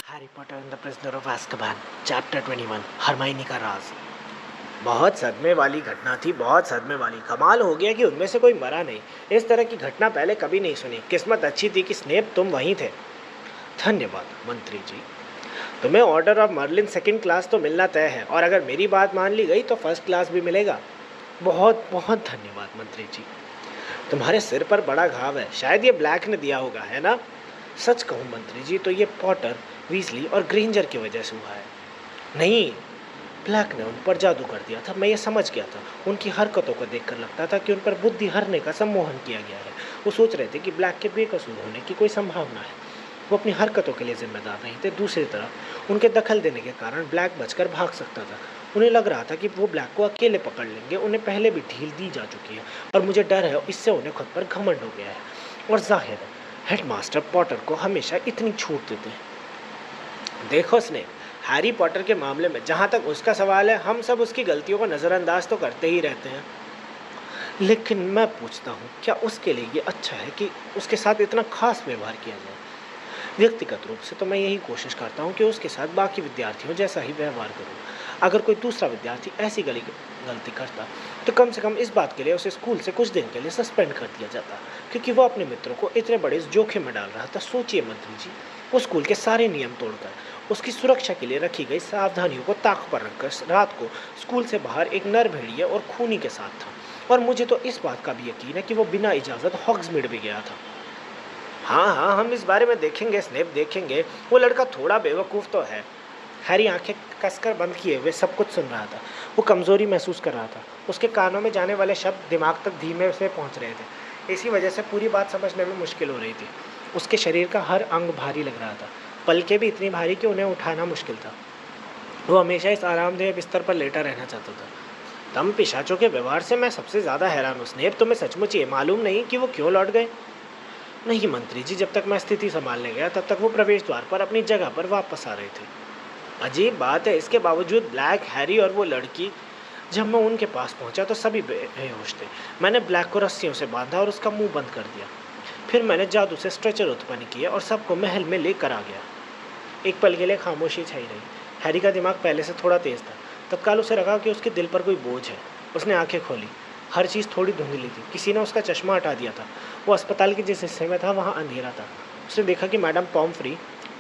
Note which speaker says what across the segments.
Speaker 1: Harry Potter and the prisoner of azkaban chapter 21 Hermione का राज। बहुत सदमे वाली घटना थी, बहुत सदमे वाली। कमाल हो गया कि उनमें से कोई मरा नहीं। इस तरह की घटना पहले कभी नहीं सुनी। किस्मत अच्छी थी कि स्नेप तुम वहीं थे। धन्यवाद मंत्री जी। तुम्हें order of Merlin second class तो मिलना तय है, और अगर मेरी बात मान ली गई तो फर्स्ट क्लास भी मिलेगा। बहुत बहुत धन्यवाद मंत्री जी। तुम्हारे सिर पर बड़ा घाव है, शायद ये ब्लैक ने दिया होगा, है ना? सच कहूँ मंत्री जी तो ये पॉटर, वीजली और ग्रेंजर की वजह से हुआ है। नहीं, ब्लैक ने उन पर जादू कर दिया था। मैं ये समझ गया था। उनकी हरकतों को देखकर लगता था कि उन पर बुद्धि हरने का सम्मोहन किया गया है। वो सोच रहे थे कि ब्लैक के बेकसूर होने की कोई संभावना है। वो अपनी हरकतों के लिए जिम्मेदार नहीं थे। दूसरी तरफ उनके दखल देने के कारण ब्लैक बचकर भाग सकता था। उन्हें लग रहा था कि वो ब्लैक को अकेले पकड़ लेंगे। उन्हें पहले भी ढील दी जा चुकी है और मुझे डर है इससे उन्हें खुद पर घमंड हो गया है। और जाहिर है हेडमास्टर पॉटर को हमेशा इतनी छूट देते हैं। देखो स्नेप, हैरी पॉटर के मामले में जहाँ तक उसका सवाल है, हम सब उसकी गलतियों को नज़रअंदाज तो करते ही रहते हैं। लेकिन मैं पूछता हूँ, क्या उसके लिए ये अच्छा है कि उसके साथ इतना खास व्यवहार किया जाए? व्यक्तिगत रूप से तो मैं यही कोशिश करता हूँ कि उसके साथ बाकी विद्यार्थियों जैसा ही व्यवहार करूँ। अगर कोई दूसरा विद्यार्थी ऐसी गलती करता तो कम से कम इस बात के लिए उसे स्कूल से कुछ दिन के लिए सस्पेंड कर दिया जाता, क्योंकि वो अपने मित्रों को इतने बड़े जोखिम में डाल रहा था। सोचिए मंत्री जी, वो स्कूल के सारे नियम तोड़कर उसकी सुरक्षा के लिए रखी गई सावधानियों को ताक पर रखकर रात को स्कूल से बाहर एक नर भेड़िया और खूनी के साथ था। और मुझे तो इस बात का भी यकीन है कि वो बिना इजाज़त हॉग्समीड भी गया था। हाँ हाँ, हम इस बारे में देखेंगे स्नेप, देखेंगे। वो लड़का थोड़ा बेवकूफ़ तो है। हैरी आंखें कसकर बंद किए हुए सब कुछ सुन रहा था। वो कमज़ोरी महसूस कर रहा था। उसके कानों में जाने वाले शब्द दिमाग तक धीमे से पहुंच रहे थे। इसी वजह से पूरी बात समझने में मुश्किल हो रही थी। उसके शरीर का हर अंग भारी लग रहा था, पलकें भी इतनी भारी कि उन्हें उठाना मुश्किल था। वो हमेशा इस आरामदेह बिस्तर पर लेटा रहना चाहता था। तम पिशाचों के व्यवहार से मैं सबसे ज़्यादा हैरान हूँ स्नेप। तुम्हें सचमुच ये मालूम नहीं कि वो क्यों लौट गए? नहीं मंत्री जी, जब तक मैं स्थिति संभालने गया तब तक वो प्रवेश द्वार पर अपनी जगह पर वापस आ रहे थे। अजीब बात है, इसके बावजूद ब्लैक, हैरी और वो लड़की, जब मैं उनके पास पहुंचा तो सभी बेहोश थे। मैंने ब्लैक को रस्सियों से बांधा और उसका मुंह बंद कर दिया। फिर मैंने जादू से स्ट्रेचर उत्पन्न किया और सबको महल में लेकर आ गया। एक पल के लिए खामोशी छाई रही। हैरी का दिमाग पहले से थोड़ा तेज था। तत्काल उसे लगा कि उसके दिल पर कोई बोझ है। उसने आंखें खोली। हर चीज़ थोड़ी धुंधली थी। किसी ने उसका चश्मा हटा दिया था। वो अस्पताल के जिस हिस्से में था वहाँ अंधेरा था। उसने देखा कि मैडम पॉम्फ्री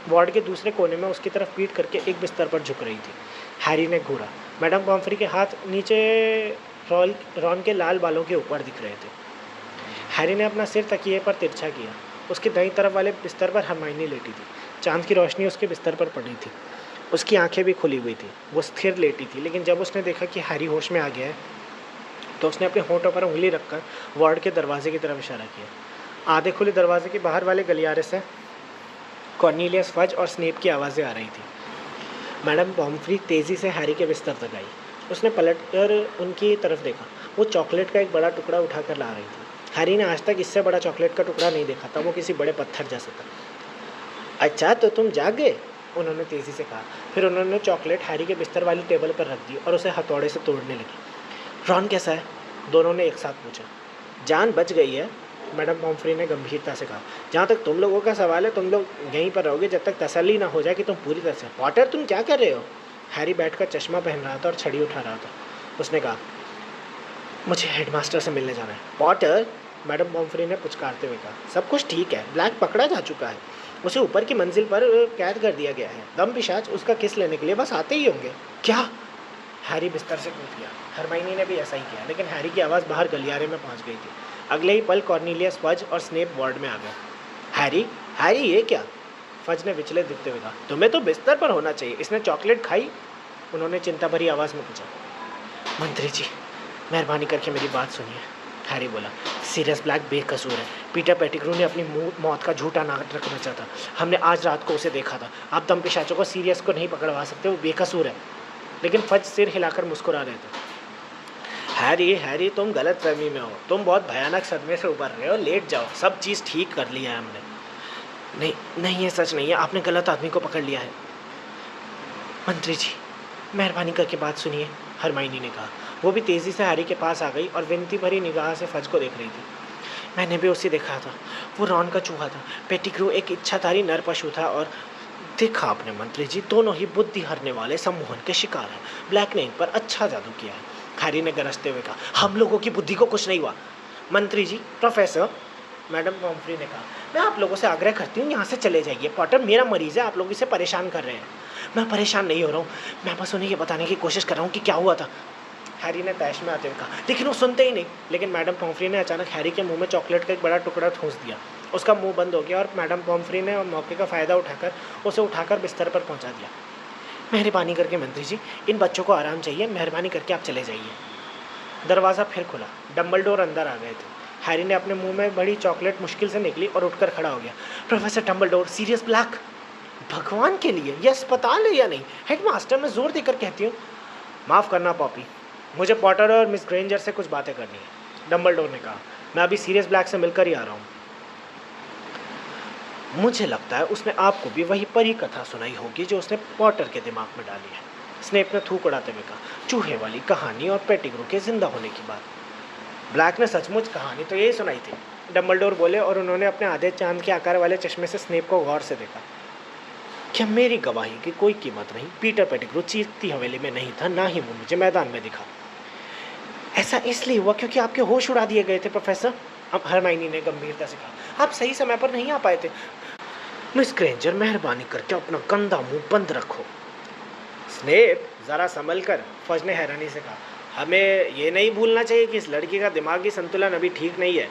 Speaker 1: वार्ड के दूसरे कोने में उसकी तरफ पीट करके एक बिस्तर पर झुक रही थी। हैरी ने घूरा। मैडम पॉम्फ्री के हाथ नीचे रॉन के लाल बालों के ऊपर दिख रहे थे। हैरी ने अपना सिर तकिए पर तिरछा किया। उसके दाईं तरफ वाले बिस्तर पर हरमाइनी लेटी थी। चांद की रोशनी उसके बिस्तर पर पड़ी थी। उसकी आंखें भी खुली हुई थी। वो स्थिर लेटी थी, लेकिन जब उसने देखा कि हैरी होश में आ गया है तो उसने अपने होठों पर उंगली रखकर वार्ड के दरवाजे की तरफ इशारा किया। आधे खुले दरवाजे के बाहर वाले गलियारे से कॉर्नीलियस फज और स्नेप की आवाज़ें आ रही थी। मैडम पॉम्फ्री तेज़ी से हैरी के बिस्तर तक आई। उसने पलटकर उनकी तरफ देखा। वो चॉकलेट का एक बड़ा टुकड़ा उठाकर ला रही थी। हैरी ने आज तक इससे बड़ा चॉकलेट का टुकड़ा नहीं देखा था। वो किसी बड़े पत्थर जैसा था। अच्छा, तो तुम जाग गए? उन्होंने तेज़ी से कहा। फिर उन्होंने चॉकलेट हैरी के बिस्तर वाली टेबल पर रख दी और उसे हथौड़े से तोड़ने लगी। रॉन कैसा है? दोनों ने एक साथ पूछा। जान बच गई है, मैडम पॉम्फ्री ने गंभीरता से कहा। जहाँ तक तुम लोगों का सवाल है, तुम लोग यहीं पर रहोगे जब तक तसल्ली ना हो जाए कि तुम पूरी तरह से। पॉटर, तुम क्या कर रहे हो? हैरी बैठकर चश्मा पहन रहा था और छड़ी उठा रहा था। उसने कहा, मुझे हेडमास्टर से मिलने जाना है। पॉटर, मैडम पॉम्फ्री ने पुचकारते हुए कहा। सब कुछ ठीक है, ब्लैक पकड़ा जा चुका है। उसे ऊपर की मंजिल पर कैद कर दिया गया है। दम पिशाच उसका किस लेने के लिए बस आते ही होंगे। क्या? हैरी बिस्तर से कूद गया। हरमाइनी ने भी ऐसा ही किया, लेकिन हैरी की आवाज़ बाहर गलियारे में पहुंच गई थी। अगले ही पल कॉर्नीलियस फज और स्नेप वार्ड में आ गए। हैरी, हैरी ये क्या? फज ने विचलित दिखते हुए कहा। तुम्हें तो बिस्तर पर होना चाहिए। इसने चॉकलेट खाई? उन्होंने चिंता भरी आवाज़ में पूछा। मंत्री जी, मेहरबानी करके मेरी बात सुनिए, हैरी बोला। सीरियस ब्लैक बेकसूर है। पीटर पेटिग्रू ने अपनी मौत का झूठा नाटक रचा था। हमने आज रात को उसे देखा था। आप दम पिशाचों को सीरियस को नहीं पकड़वा सकते, वो बेकसूर है। लेकिन फज सिर हिलाकर मुस्कुरा रहे थे। हैरी, हैरी, तुम गलत फहमी में हो। तुम बहुत भयानक सदमे से उबर रहे हो। लेट जाओ, सब चीज़ ठीक कर लिया है हमने। नहीं नहीं, ये सच नहीं है। आपने गलत आदमी को पकड़ लिया है। मंत्री जी, मेहरबानी करके बात सुनिए, हरमाइनी ने कहा। वो भी तेज़ी से हैरी के पास आ गई और विनती भरी निगाह से फज को देख रही थी। मैंने भी उसे देखा था, वो रॉन का चूहा था। पेटिग्रू एक इच्छाधारी नर पशु था और देखा आपने मंत्री जी, दोनों ही बुद्धि हारने वाले सम्मोहन के शिकार हैं। ब्लैक ने इन पर अच्छा जादू किया है। हैरी ने गरजते हुए कहा, हम लोगों की बुद्धि को कुछ नहीं हुआ। मंत्री जी, प्रोफेसर, मैडम पॉम्फ्री ने कहा, मैं आप लोगों से आग्रह करती हूँ यहाँ से चले जाइए। पॉटर मेरा मरीज़ है, आप लोग इसे परेशान कर रहे हैं। मैं परेशान नहीं हो रहा हूँ, मैं बस उन्हें ये बताने की कोशिश कर रहा हूँ कि क्या हुआ था। हैरी ने तैश में आते हुए कहा, लेकिन वो सुनते ही नहीं। लेकिन मैडम पॉम्फ्री ने अचानक हैरी के मुंह में चॉकलेट का एक बड़ा टुकड़ा ठूंस दिया। उसका मुंह बंद हो गया और मैडम पॉम्फ्री ने मौके का फ़ायदा उठाकर उसे उठाकर बिस्तर पर पहुंचा दिया। मेहरबानी करके मंत्री जी, इन बच्चों को आराम चाहिए, मेहरबानी करके आप चले जाइए। दरवाज़ा फिर खुला, डम्बलडोर अंदर आ गए थे। हैरी ने अपने मुंह में बड़ी चॉकलेट मुश्किल से निकली और उठकर खड़ा हो गया। Professor Dumbledore, Sirius Black? भगवान के लिए, यह अस्पताल है या नहीं? हेडमास्टर, मैं जोर देकर कहती हूँ। माफ़ करना पॉपी, मुझे पॉटर और मिस ग्रेंजर से कुछ बातें करनी है, डम्बलडोर ने कहा। मैं अभी सीरियस ब्लैक से मिलकर ही आ रहा हूँ। मुझे लगता है उसने आपको भी वही परी कथा सुनाई होगी जो उसने पॉटर के दिमाग में डाली है, स्नेप ने थूक उड़ाते हुए कहा। चूहे वाली कहानी और पेटिग्रू के जिंदा होने की बात। ब्लैक ने सचमुच कहानी तो यही सुनाई थी, डम्बलडोर बोले और उन्होंने अपने आधे चांद के आकार वाले चश्मे से स्नेप को गौर से देखा। क्या मेरी गवाही की कोई कीमत नहीं? पीटर पेटिग्रू चीखती हवेली में नहीं था, ना ही वो मुझे मैदान में दिखा। ऐसा इसलिए हुआ क्योंकि आपके होश उड़ा दिए गए थे प्रोफेसर, अब हरमाइनी ने गंभीरता से कहा। आप सही समय पर नहीं आ पाए थे। मिस ग्रेंजर, मेहरबानी करके अपना गंदा मुंह बंद रखो। स्नेप, ज़रा संभल कर, फज ने हैरानी से कहा। हमें ये नहीं भूलना चाहिए कि इस लड़की का दिमागी संतुलन अभी ठीक नहीं है,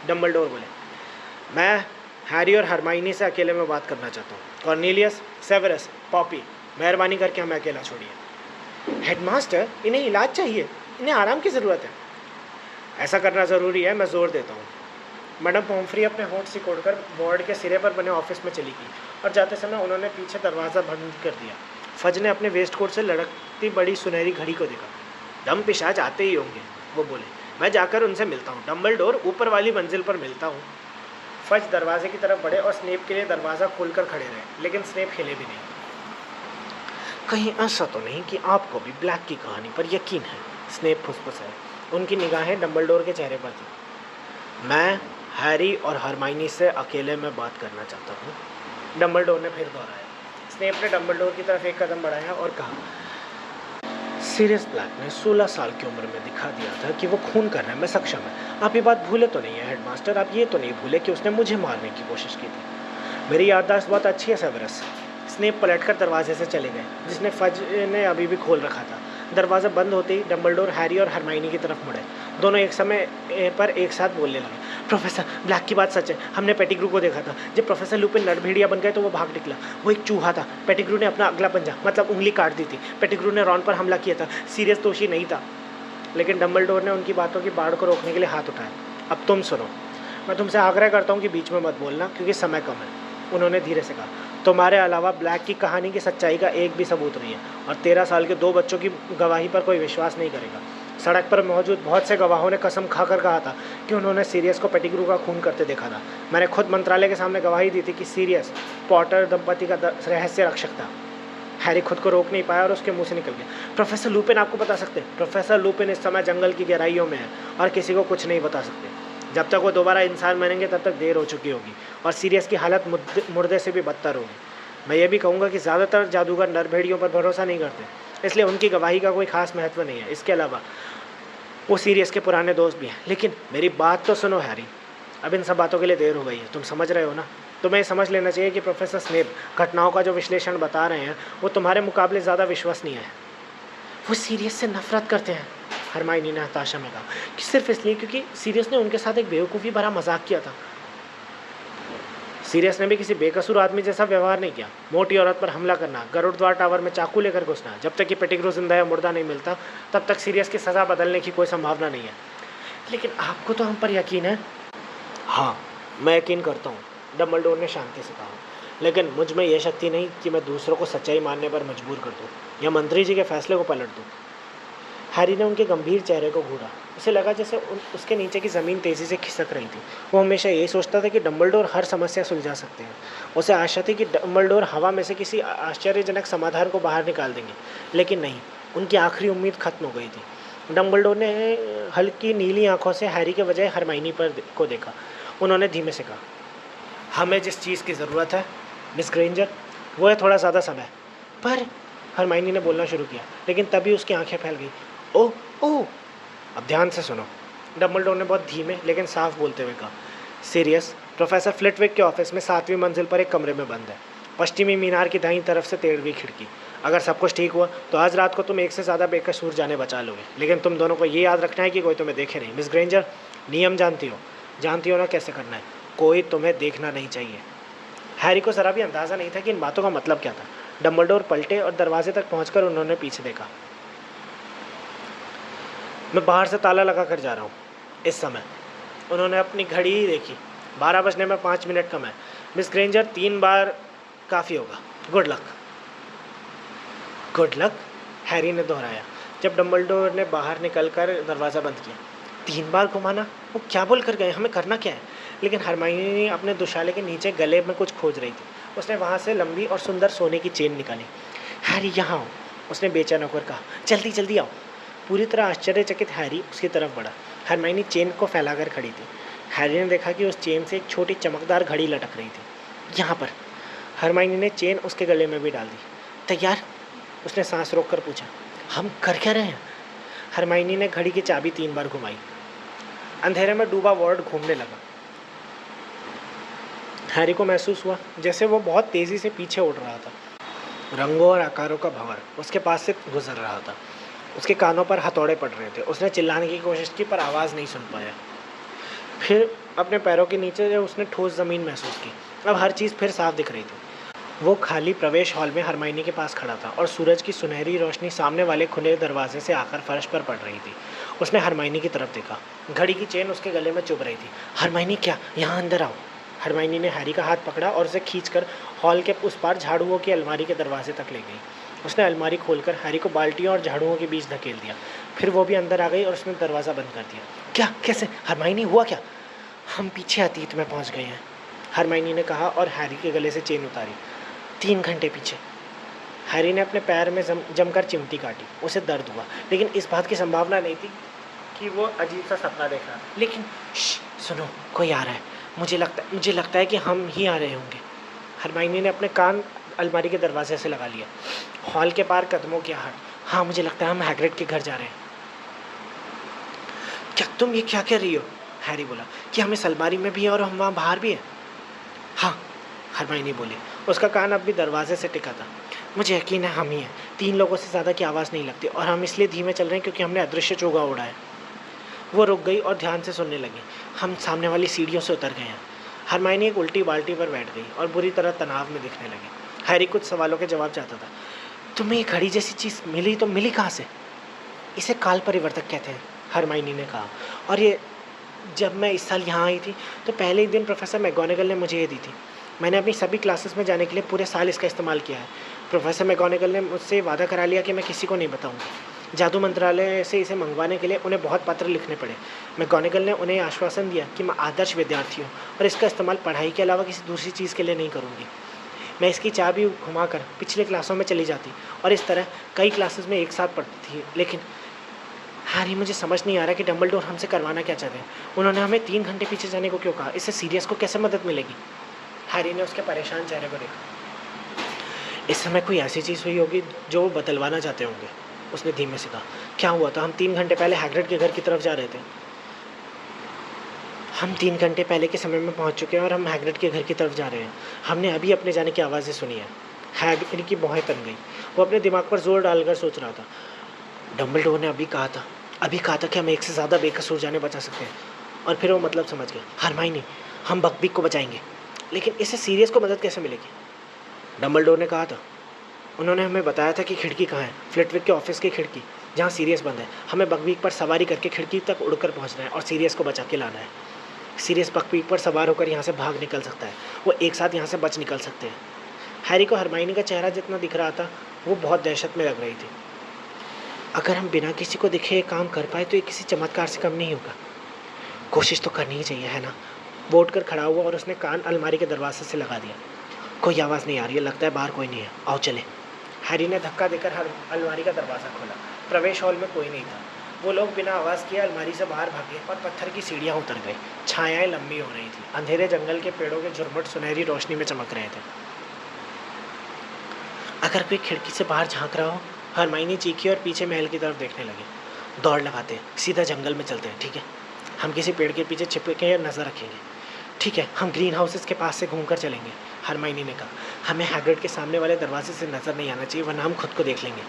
Speaker 1: डम्बलडोर बोले। मैं हैरी और हरमाइनी से अकेले में बात करना चाहता हूँ। कॉर्नेलियस, सेवेरस, पॉपी, मेहरबानी करके हमें अकेला छोड़िए। हेडमास्टर, इन्हें इलाज चाहिए, इन्हें आराम की ज़रूरत है। ऐसा करना ज़रूरी है, मैं ज़ोर देता हूँ। मैडम पॉम्फ्री अपने होंठ सिकोड़कर वार्ड के सिरे पर बने ऑफिस में चली गई और जाते समय उन्होंने पीछे दरवाज़ा बंद कर दिया। फज ने अपने वेस्ट कोट से लड़कती बड़ी सुनहरी घड़ी को देखा। दम पिशाच आते ही होंगे, वो बोले। मैं जाकर उनसे मिलता हूँ। डम्बलडोर, ऊपर वाली मंजिल पर मिलता हूँ। फज दरवाजे की तरफ बढ़े और स्नेप के लिए दरवाज़ा खोलकर खड़े रहे, लेकिन स्नेप हिले भी नहीं। कहीं ऐसा तो नहीं कि आपको भी ब्लैक की कहानी पर यकीन है? स्नेप फुसफुसाए। उनकी निगाहें डम्बलडोर के चेहरे पर थी। मैं हैरी और हरमाइनी से अकेले में बात करना चाहता हूँ, डम्बलडोर ने फिर दोहराया। स्नेप ने डम्बलडोर की तरफ एक कदम बढ़ाया और कहा, सीरियस ब्लैक ने 16 साल की उम्र में दिखा दिया था कि वो खून करने में सक्षम है। आप ये बात भूले तो नहीं है हेडमास्टर? आप ये तो नहीं भूले कि उसने मुझे मारने की कोशिश की थी? मेरी याददाश्त बहुत अच्छी है सेवेरस। स्नेप पलटकर दरवाजे से चले गए, जिसने फज ने अभी भी खोल रखा था। दरवाज़ा बंद होते ही डम्बलडोर हैरी और हरमाइनी की तरफ मुड़े। दोनों एक समय पर एक साथ बोलने लगे। प्रोफेसर, ब्लैक की बात सच है, हमने पेटिग्रू को देखा था। जब प्रोफेसर लुपिन नरभेड़िया बन गए तो वो भाग निकला। वो एक चूहा था। पेटिग्रू ने अपना अगला पंजा मतलब उंगली काट दी थी। पेटिग्रू ने रॉन पर हमला किया था। सीरियस दोषी नहीं था। लेकिन डम्बलडोर ने उनकी बातों की बाढ़ को रोकने के लिए हाथ उठाया। अब तुम सुनो, मैं तुमसे आग्रह करता हूँ कि बीच में मत बोलना, क्योंकि समय कम है, उन्होंने धीरे से कहा। तुम्हारे अलावा ब्लैक की कहानी की सच्चाई का एक भी सबूत नहीं है और 13 साल के 2 बच्चों की गवाही पर कोई विश्वास नहीं करेगा। सड़क पर मौजूद बहुत से गवाहों ने कसम खाकर कहा था कि उन्होंने सीरियस को पेटिग्रू का खून करते देखा था। मैंने खुद मंत्रालय के सामने गवाही दी थी कि सीरियस पॉटर दंपति का रहस्य रक्षक था। हैरी खुद को रोक नहीं पाया और उसके मुंह से निकल गया। प्रोफेसर लुपिन आपको बता सकते हैं? प्रोफेसर लुपिन इस समय जंगल की गहराइयों में है और किसी को कुछ नहीं बता सकते। जब तक वो दोबारा इंसान बनेंगे तब तक देर हो चुकी होगी और सीरियस की हालत मुर्दे से भी बदतर होगी। मैं ये भी कहूँगा कि ज़्यादातर जादूगर नरभेड़ियों पर भरोसा नहीं करते, इसलिए उनकी गवाही का कोई खास महत्व नहीं है। इसके अलावा वो सीरियस के पुराने दोस्त भी हैं। लेकिन मेरी बात तो सुनो हैरी, अब इन सब बातों के लिए देर हो गई है, तुम समझ रहे हो ना? तुम्हें समझ लेना चाहिए कि प्रोफेसर स्नेप घटनाओं का जो विश्लेषण बता रहे हैं वो तुम्हारे मुकाबले ज़्यादा विश्वसनीय है। वो सीरियस से नफरत करते हैं, हरमाइनी ने हताशा में कहा। कि सिर्फ इसलिए क्योंकि सीरियस ने उनके साथ एक बेवकूफ़ी भरा मजाक किया था। सीरियस ने भी किसी बेकसूर आदमी जैसा व्यवहार नहीं किया। मोटी औरत पर हमला करना, गरुड़द्वार टावर में चाकू लेकर घुसना, जब तक कि पेटिग्रू जिंदा या मुर्दा नहीं मिलता तब तक सीरियस की सज़ा बदलने की कोई संभावना नहीं है। लेकिन आपको तो हम पर यकीन है। हाँ, मैं यकीन करता हूँ, डम्बलडोर ने शांति से कहा। लेकिन मुझ में यह शक्ति नहीं कि मैं दूसरों को सच्चाई मानने पर मजबूर कर दूँ या मंत्री जी के फैसले को पलट दूँ। हैरी ने उनके गंभीर चेहरे को घूरा। उसे लगा जैसे उसके नीचे की ज़मीन तेज़ी से खिसक रही थी। वो हमेशा यही सोचता था कि डम्बलडोर हर समस्या सुलझा सकते हैं। उसे आशा थी कि डम्बलडोर हवा में से किसी आश्चर्यजनक समाधान को बाहर निकाल देंगे, लेकिन नहीं, उनकी आखिरी उम्मीद खत्म हो गई थी। डम्बलडोर ने हल्की नीली आंखों से हैरी के बजाय हरमाइनी को देखा। उन्होंने धीमे से कहा, हमें जिस चीज़ की ज़रूरत है मिस ग्रेंजर, वो है थोड़ा ज़्यादा समय। पर हरमाइनी ने बोलना शुरू किया, लेकिन तभी उसकी आंखें फैल गई। ओह ओह, अब ध्यान से सुनो, डम्बलडोर ने बहुत धीमे लेकिन साफ बोलते हुए कहा। सीरियस, प्रोफेसर फ्लिटविक के ऑफिस में 7वीं मंजिल पर एक कमरे में बंद है, पश्चिमी मीनार की दाईं तरफ से 13वीं खिड़की। अगर सब कुछ ठीक हुआ तो आज रात को तुम एक से ज़्यादा बेकसूर जाने बचा लोगे, लेकिन तुम दोनों को ये याद रखना है कि कोई तुम्हें देखे नहीं। मिस ग्रेंजर, नियम जानती हो ना कैसे करना है, कोई तुम्हें देखना नहीं चाहिए। हैरी को ज़रा भी अंदाज़ा नहीं था कि इन बातों का मतलब क्या था। डम्बलडोर पलटे और दरवाजे तक पहुंचकर उन्होंने पीछे देखा। मैं बाहर से ताला लगा कर जा रहा हूँ इस समय। उन्होंने अपनी घड़ी देखी, 12 बजने में 5 मिनट कम है। मिस ग्रेंजर, 3 बार काफ़ी होगा। Good luck. Good luck, Harry ने दोहराया जब डम्बलडोर ने बाहर निकलकर दरवाज़ा बंद किया। 3 बार घुमाना, वो क्या बोल कर गए, हमें करना क्या है? लेकिन हरमाइनी अपने दुशाले के नीचे गले में कुछ खोज रही थी। उसने वहाँ से लंबी और सुंदर सोने की चेन निकाली। हैरी यहाँ आओ, उसने बेचैन होकर कहा। जल्दी जल्दी आओ। पूरी तरह आश्चर्यचकित हैरी उसकी तरफ बढ़ा। हरमाइनी चेन को फैलाकर खड़ी थी। हैरी ने देखा कि उस चेन से एक छोटी चमकदार घड़ी लटक रही थी। यहाँ पर। हरमाइनी ने चेन उसके गले में भी डाल दी। तैयार? उसने सांस रोककर पूछा। हम कर क्या रहे हैं? हरमाइनी ने घड़ी की चाबी 3 बार घुमाई। अंधेरे में डूबा वार्ड घूमने लगा। हैरी को महसूस हुआ जैसे वो बहुत तेज़ी से पीछे उड़ रहा था। रंगों और आकारों का भंवर उसके पास से गुजर रहा था। उसके कानों पर हथौड़े पड़ रहे थे। उसने चिल्लाने की कोशिश की पर आवाज़ नहीं सुन पाया। फिर अपने पैरों के नीचे जब उसने ठोस ज़मीन महसूस की, अब हर चीज़ फिर साफ दिख रही थी। वो खाली प्रवेश हॉल में हरमाइनी के पास खड़ा था और सूरज की सुनहरी रोशनी सामने वाले खुले दरवाजे से आकर फर्श पर पड़ रही थी। उसने हरमाइनी की तरफ देखा। घड़ी की चेन उसके गले में चुभ रही थी। हरमाइनी, क्या? यहाँ अंदर आओ। हरमाइनी ने हैरी का हाथ पकड़ा और उसे खींचकर हॉल के उस पार झाड़ुओं की अलमारी के दरवाजे तक ले गई। उसने अलमारी खोलकर हैरी को बाल्टियों और झाड़ुओं के बीच धकेल दिया। फिर वो भी अंदर आ गई और उसने दरवाज़ा बंद कर दिया। क्या? कैसे? हरमाइनी, हुआ क्या? हम पीछे अतीत में पहुँच गए हैं, हरमाइनी ने कहा और हैरी के गले से चेन उतारी। 3 घंटे पीछे। हैरी ने अपने पैर में जमकर चिमटी काटी। उसे दर्द हुआ, लेकिन इस बात की संभावना नहीं थी कि वो अजीब सा सपना देख रहा। लेकिन सुनो, कोई आ रहा है। मुझे लगता है कि हम ही आ रहे होंगे। हरमाइनी ने अपने कान अलमारी के दरवाजे से लगा लिया। हॉल के पार कदमों की आहट। हाँ, मुझे लगता है हम हैग्रिड के घर जा रहे हैं। क्या तुम ये क्या कह रही हो? हैरी बोला। कि हम इस अलमारी में भी हैं और हम वहाँ बाहर भी हैं। हाँ, हरमाइनी बोली। उसका कान अब भी दरवाजे से टिका था। मुझे यकीन है हम ही हैं। 3 लोगों से ज़्यादा की आवाज़ नहीं लगती और हम इसलिए धीमे चल रहे हैं क्योंकि हमने अदृश्य चोगा उड़ा है। वो रुक गई और ध्यान से सुनने लगी। हम सामने वाली सीढ़ियों से उतर गए हैं। हरमाइनी एक उल्टी बाल्टी पर बैठ गई और बुरी तरह तनाव में दिखने लगी। हैरी कुछ सवालों के जवाब चाहता था। तुम्हें ये घड़ी जैसी चीज़ मिली तो मिली कहाँ से? इसे काल परिवर्तक कहते हैं, हरमाइनी ने कहा। और ये जब मैं इस साल यहाँ आई थी तो पहले ही दिन प्रोफेसर मैगोनेगल ने मुझे ये दी थी। मैंने अपनी सभी क्लासेस में जाने के लिए पूरे साल इसका इस्तेमाल किया है। प्रोफेसर मैगोनेगल ने मुझसे वादा करा लिया कि मैं किसी को नहीं बताऊंगी। जादू मंत्रालय से इसे मंगवाने के लिए उन्हें बहुत पत्र लिखने पड़े। मैगोनेगल ने उन्हें आश्वासन दिया कि मैं आदर्श विद्यार्थी हूँ और इसका इस्तेमाल पढ़ाई के अलावा किसी दूसरी चीज़ के लिए नहीं करूँगी। मैं इसकी चाबी घुमाकर पिछले क्लासों में चली जाती और इस तरह कई क्लासेस में एक साथ पढ़ती थी। लेकिन हैरी, मुझे समझ नहीं आ रहा कि डम्बलडोर हमसे करवाना क्या चाहते हैं। उन्होंने हमें 3 घंटे पीछे जाने को क्यों कहा? इससे सीरियस को कैसे मदद मिलेगी? हैरी ने उसके परेशान चेहरे को देखा। इस समय कोई ऐसी चीज़ हुई होगी जो वो बदलवाना चाहते होंगे, उसने धीमे से कहा। क्या हुआ था? हम 3 घंटे पहले हैग्रिड के घर की तरफ जा रहे थे। हम 3 घंटे पहले के समय में पहुंच चुके हैं और हम हैग्रिड के घर की तरफ जा रहे हैं। हमने अभी अपने जाने की आवाज़ें सुनी है। हैग्रिड की भौहें तन गई। वो अपने दिमाग पर जोर डालकर सोच रहा था। डम्बलडोर ने अभी कहा था कि हम एक से ज़्यादा बेकसूर जाने बचा सकते हैं। और फिर वो मतलब समझ गया। हरमाइनी, हम बकबीक को बचाएंगे, लेकिन इससे सीरियस को मदद कैसे मिलेगी? डम्बलडोर ने कहा था। उन्होंने हमें बताया था कि खिड़की कहाँ है। फ्लिटविक के ऑफिस की खिड़की, जहाँ सीरियस बंद है। हमें बकबीक पर सवारी करके खिड़की तक उड़कर पहुँचना है और सीरियस को बचा के लाना है। सीरियस बकबीक पर सवार होकर यहाँ से भाग निकल सकता है। वो एक साथ यहाँ से बच निकल सकते हैं। हैरी को हरमाइनी का चेहरा जितना दिख रहा था वो बहुत दहशत में लग रही थी। अगर हम बिना किसी को दिखे ये काम कर पाए तो ये किसी चमत्कार से कम नहीं होगा। कोशिश तो करनी ही चाहिए, है ना? वो उठ कर खड़ा हुआ और उसने कान अलमारी के दरवाजे से लगा दिया। कोई आवाज़ नहीं आ रही है, लगता है बाहर कोई नहीं है। आओ चले। हैरी ने धक्का देकर अलमारी का दरवाज़ा खोला। प्रवेश हॉल में कोई नहीं था। वो लोग बिना आवाज़ किए अलमारी से बाहर भागे और पत्थर की सीढ़ियाँ उतर गए। छायाएं लंबी हो रही थी। अंधेरे जंगल के पेड़ों के झुरमुट सुनहरी रोशनी में चमक रहे थे। अगर कोई खिड़की से बाहर झांक रहा हो, हरमाइनी चीखी और पीछे महल की तरफ देखने लगे। दौड़ लगाते हैं, सीधा जंगल में चलते हैं, ठीक है? हम किसी पेड़ के पीछे छिप के नज़र रखेंगे, ठीक है? हम ग्रीन हाउसेस के पास से घूमकर चलेंगे। हरमाइनी ने कहा, हमें हैग्रिड के सामने वाले दरवाजे से नज़र नहीं आना चाहिए, वरना हम खुद को देख लेंगे।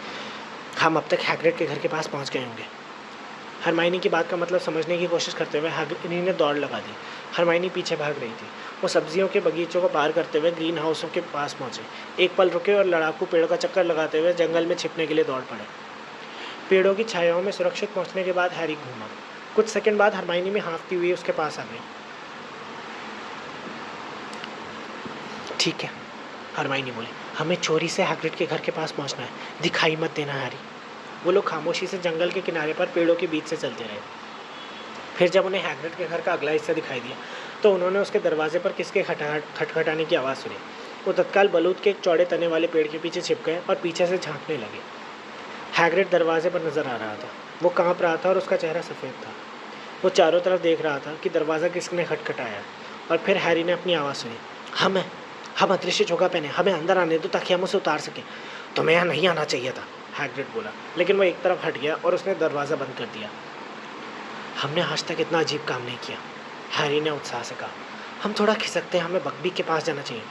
Speaker 1: हम अब तक हैग्रिड के घर के पास पहुंच गए होंगे। हरमाइनी की बात का मतलब समझने की कोशिश करते हुए हैग्रिड ने दौड़ लगा दी। हरमाइनी पीछे भाग रही थी। वो सब्जियों के बगीचों को पार करते हुए ग्रीन हाउसों के पास पहुंचे। एक पल रुके और लड़ाकू पेड़ का चक्कर लगाते हुए जंगल में छिपने के लिए दौड़ पड़े। पेड़ों की छायाओं में सुरक्षित पहुंचने के बाद हैरी घूमा। कुछ सेकंड बाद हरमाइनी में हाँफती हुई उसके पास आ गई। ठीक है, हरमाइनी बोली, हमें चोरी से हैग्रिड के घर के पास पहुंचना है, दिखाई मत देना हैरी। वो लोग खामोशी से जंगल के किनारे पर पेड़ों के बीच से चलते रहे। फिर जब उन्हें हैग्रिड के घर का अगला हिस्सा दिखाई दिया तो उन्होंने उसके दरवाजे पर किसके खटखटाने की आवाज़ सुनी। वो तत्काल बलूत के एक चौड़े तने वाले पेड़ के पीछे छिप गए और पीछे से झांकने लगे। हैग्रिड दरवाजे पर नज़र आ रहा था। वो कांप रहा था और उसका चेहरा सफ़ेद था। वो चारों तरफ देख रहा था कि दरवाज़ा किसने खटखटाया। और फिर हैरी ने अपनी आवाज़ सुनी, हम अदृश्य चोगा पहने, हमें अंदर आने दो ताकि हम उसे उतार सकें। तुम्हें यहाँ नहीं आना चाहिए था, हैग्रिड बोला, लेकिन वो एक तरफ हट गया और उसने दरवाज़ा बंद कर दिया। हमने आज तक इतना अजीब काम नहीं किया, हैरी ने उत्साह से कहा। हम थोड़ा खिसकते हैं, हमें बकबीक के पास जाना चाहिए।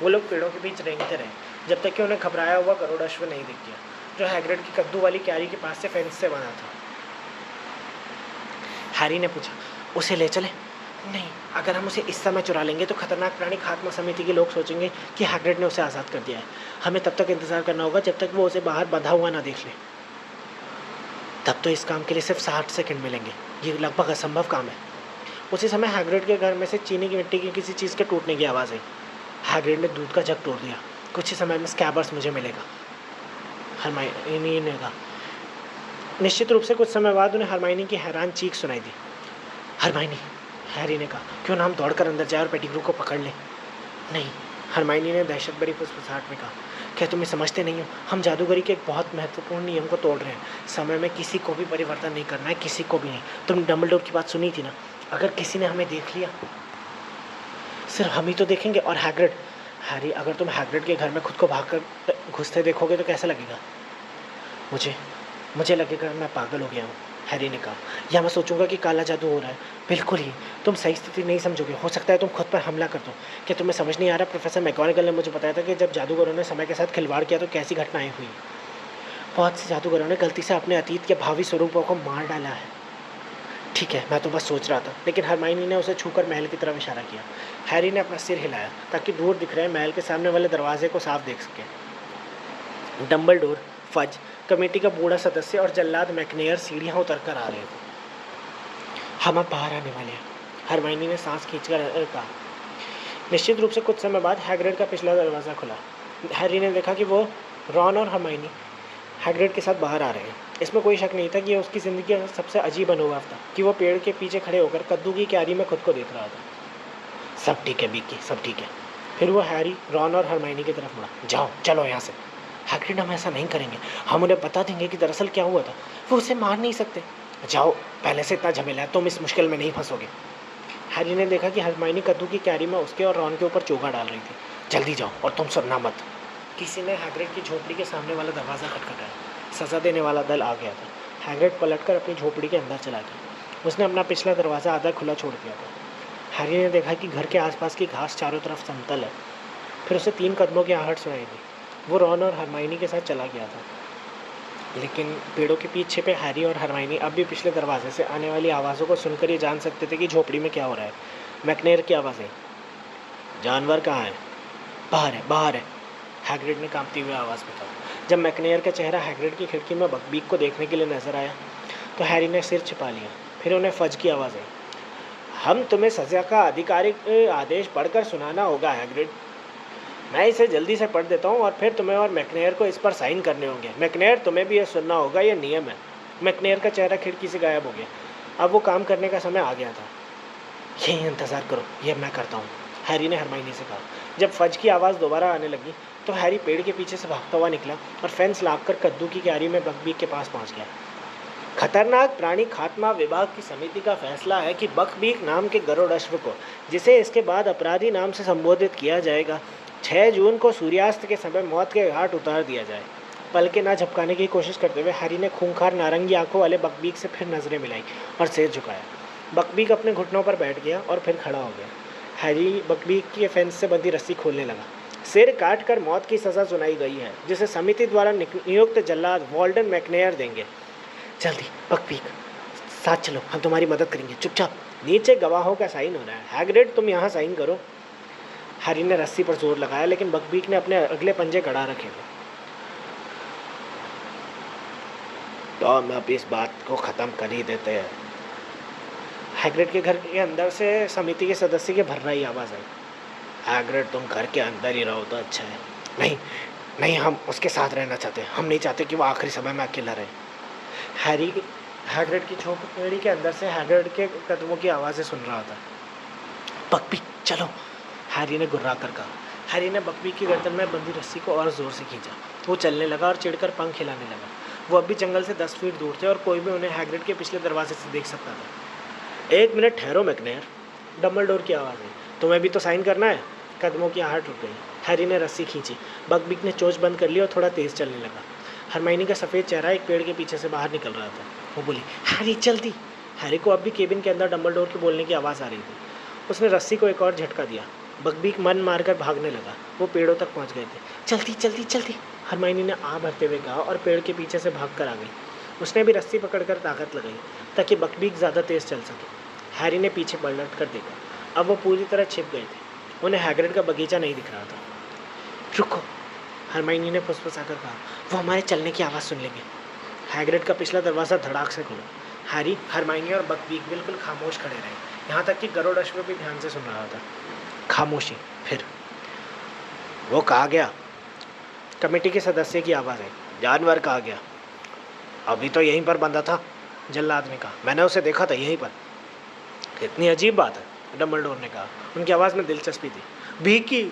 Speaker 1: वो लोग पेड़ों के बीच रेंगते रहे जब तक कि उन्हें घबराया हुआ गरुड़ अश्व नहीं दिख गया, जो हैग्रिड की कद्दू वाली क्यारी के पास से फेंस से बना था। हैरी ने पूछा, उसे ले चले? नहीं, अगर हम उसे इस समय चुरा लेंगे तो खतरनाक प्राणी खात्मा समिति के लोग सोचेंगे कि हैग्रिड ने उसे आज़ाद कर दिया है। हमें तब तक इंतज़ार करना होगा जब तक वो उसे बाहर बंधा हुआ ना देख ले। तब तो इस काम के लिए सिर्फ 60 सेकंड मिलेंगे। ये लगभग असंभव काम है। उसी समय हैग्रिड के घर में से चीनी की मिट्टी की किसी चीज़ के टूटने की आवाज़ आई। हैग्रिड ने दूध का जग तोड़ दिया। कुछ ही समय में स्कैबर्स मुझे मिलेगा, हरमाइनी ने कहा। निश्चित रूप से कुछ समय बाद उन्हें हरमाइनी की हैरान चीख सुनाई दी। हरमाइनी, हैरी ने कहा, क्यों ना हम दौड़कर अंदर जाए और पेटिग्रू को पकड़ लें? नहीं, हरमाइनी ने दहशत भरी फुसफुसाहट में कहा, क्या तुम्हें समझते नहीं हो? हम जादूगरी के एक बहुत महत्वपूर्ण नियम को तोड़ रहे हैं। समय में किसी को भी परिवर्तन नहीं करना है, किसी को भी नहीं। तुमने डम्बलडोर की बात सुनी थी ना? अगर किसी ने हमें देख लिया, सिर्फ हम ही तो देखेंगे। और हैग्रिड, हैरी, अगर तुम हैग्रिड के घर में खुद को भागकर घुसते देखोगे तो कैसा लगेगा? मुझे लगेगा मैं पागल हो गया हूँ, हैरी ने कहा, या मैं सोचूंगा कि काला जादू हो रहा है। बिल्कुल ही, तुम सही स्थिति नहीं समझोगे। हो सकता है तुम खुद पर हमला कर दो। क्या तुम्हें समझ नहीं आ रहा? प्रोफेसर मैगोनागल ने मुझे बताया था कि जब जादूगरों ने समय के साथ खिलवाड़ किया तो कैसी घटनाएं हुई। बहुत से जादूगरों ने गलती से अपने अतीत के भावी स्वरूपों को मार डाला है। ठीक है, मैं तो बस सोच रहा था। लेकिन हरमाइनी ने उसे छूकर महल की तरफ इशारा किया। हैरी ने अपना सिर हिलाया ताकि दूर दिख रहे महल के सामने वाले दरवाजे को साफ देख सके। डम्बलडोर, फज, कमेटी का बूढ़ा सदस्य और जल्लाद मैकनेयर सीढ़ियाँ उतर कर आ रहे थे। हम अब बाहर आने वाले हैं, हरमाइनी ने सांस खींचकर कहा। निश्चित रूप से कुछ समय बाद हैग्रिड का पिछला दरवाज़ा खुला। हैरी ने देखा कि वो रॉन और हरमाइनी हैग्रिड के साथ बाहर आ रहे हैं। इसमें कोई शक नहीं था कि यह उसकी ज़िंदगी का सबसे अजीब अनुभव था कि वो पेड़ के पीछे खड़े होकर कद्दू की क्यारी में खुद को देख रहा था। सब ठीक है बिकी, सब ठीक है। फिर वो हैरी, रॉन और हरमाइनी की तरफ मुड़ा। जाओ, चलो यहाँ से। हैग्रिड, हम ऐसा नहीं करेंगे। हम उन्हें बता देंगे कि दरअसल क्या हुआ था। वो उसे मार नहीं सकते। जाओ, पहले से इतना झमेला है, तुम इस मुश्किल में नहीं फंसोगे। हैरी ने देखा कि हरमाइनी कद्दू की क्यारी में उसके और रॉन के ऊपर चोगा डाल रही थी। जल्दी जाओ और तुम सुनना मत। किसी ने हैग्रिड की झोपड़ी के सामने वाला दरवाज़ा खटखटाया। सज़ा देने वाला दल आ गया था। हैग्रिड पलटकर अपनी झोपड़ी के अंदर चला गया। उसने अपना पिछला दरवाज़ा आधा खुला छोड़ दिया था। हैरी ने देखा कि घर के आसपास की घास चारों तरफ समतल है। फिर उसे 3 कदमों की आहट सुनाई दी। वो रॉन और हरमाइनी के साथ चला गया था, लेकिन पेड़ों के पीछे छिपे हैरी और हरमाइनी अब भी पिछले दरवाजे से आने वाली आवाज़ों को सुनकर ये जान सकते थे कि झोपड़ी में क्या हो रहा है। मैकनेयर की आवाज़ आई। जानवर कहाँ है? बाहर है, बाहर है, हैग्रिड ने कांपती हुई आवाज़ में कहा। जब मैकनेयर का चेहरा हैग्रिड की खिड़की में बकबीक को देखने के लिए नजर आया तो हैरी ने सिर छिपा लिया। फिर उन्हें फज की आवाज़ आई। हम तुम्हें सज़ा का आधिकारिक आदेश पढ़कर सुनाना होगा हैग्रिड। मैं इसे जल्दी से पढ़ देता हूँ और फिर तुम्हें और मैकनेयर को इस पर साइन करने होंगे। मैकनेयर, तुम्हें भी ये सुनना होगा, ये नियम है। मैकनेयर का चेहरा खिड़की से गायब हो गया। अब वो काम करने का समय आ गया था। यही इंतज़ार करो, ये मैं करता हूँ, हैरी ने हरमाइनी से कहा। जब फज की आवाज़ दोबारा आने लगी तो हैरी पेड़ के पीछे से भागता हुआ निकला और फेंस लाग कर कद्दू की क्यारी में बकबीक के पास पहुँच गया। खतरनाक प्राणी खात्मा विभाग की समिति का फैसला है कि बकबीक नाम के गरुड़श्व को, जिसे इसके बाद अपराधी नाम से संबोधित किया जाएगा, 6 जून को सूर्यास्त के समय मौत के घाट उतार दिया जाए। पलकें ना झपकाने की कोशिश करते हुए हैरी ने खूंखार नारंगी आंखों वाले बकबीक से फिर नजरें मिलाई और सिर झुकाया। बकबीक अपने घुटनों पर बैठ गया और फिर खड़ा हो गया। हैरी बकबीक की फेंस से बंधी रस्सी खोलने लगा। सिर काट कर मौत की सज़ा सुनाई गई है, जिसे समिति द्वारा नियुक्त जल्लाद वॉल्डन मैकनेयर देंगे। जल्दी बकबीक, साथ चलो, हम तुम्हारी मदद करेंगे। चुपचाप, नीचे गवाहों का साइन होना है। हैग्रिड, तुम यहाँ साइन करो। हैरी ने रस्सी पर जोर लगाया, लेकिन बकबीक ने अपने अगले पंजे गड़ा रखे थे। तो हम अब इस बात को ख़त्म कर ही देते हैं। हैग्रिड के घर के अंदर से समिति के सदस्य की भर्राई आवाज़ आई। हैग्रिड, तुम घर के अंदर ही रहो तो अच्छा है। नहीं नहीं, हम उसके साथ रहना चाहते हैं। हम नहीं चाहते कि वो आखिरी समय में अकेला रहे। हैरी हैग्रिड की झोपड़ी के अंदर से हैग्रिड के कदमों की आवाज़ें सुन रहा था। बकबीक चलो, हैरी ने गुर्रा कर कहा। हैरी ने बकबीक की गर्दन में बंधी रस्सी को और ज़ोर से खींचा। वो चलने लगा और चिढ़कर पंख हिलाने लगा। वो अब भी जंगल से 10 फीट दूर थे और कोई भी उन्हें हैग्रिड के पिछले दरवाजे से देख सकता था। 1 मिनट ठहरो मैकनेयर, डम्बलडोर की आवाज़ आई। तुम्हें भी तो साइन करना है। कदमों की आहट रुक गई। हैरी ने रस्सी खींची। बकबीक ने चोंच बंद कर ली और थोड़ा तेज़ चलने लगा। हरमाइनी का सफ़ेद चेहरा एक पेड़ के पीछे से बाहर निकल रहा था। वो बोली, हैरी जल्दी। हैरी को अब भी केबिन के अंदर डम्बलडोर के बोलने की आवाज़ आ रही थी। उसने रस्सी को एक और झटका दिया। बकबीक मन मारकर भागने लगा। वो पेड़ों तक पहुंच गए थे। जल्दी जल्दी जल्दी, हरमाइनी ने आ भरते हुए कहा और पेड़ के पीछे से भाग कर आ गई। उसने भी रस्सी पकड़कर ताकत लगाई ताकि बकबीक ज़्यादा तेज़ चल सके। हैरी ने पीछे पलट कर देखा। अब वो पूरी तरह छिप गए थे। उन्हें हैग्रिड का बगीचा नहीं दिख रहा था। रुको, हरमाइनी ने फुसफुसाकर कहा, वो हमारे चलने की आवाज़ सुन लेंगे। हैग्रिड का पिछला दरवाज़ा धड़ाक से खुला। हैरी, हरमाइनी और बकबीक बिल्कुल खामोश खड़े रहे, यहाँ तक कि गरुड़श्व भी ध्यान से सुन रहा था। खामोशी। फिर वो कहा गया, कमेटी के सदस्य की आवाज़ आई। जानवर कहा गया। अभी तो यहीं पर बंधा था, जल्लाद ने कहा। मैंने उसे देखा था यहीं पर। इतनी अजीब बात है, डम्बलडोर ने कहा। उनकी आवाज़ में दिलचस्पी थी। भीकी,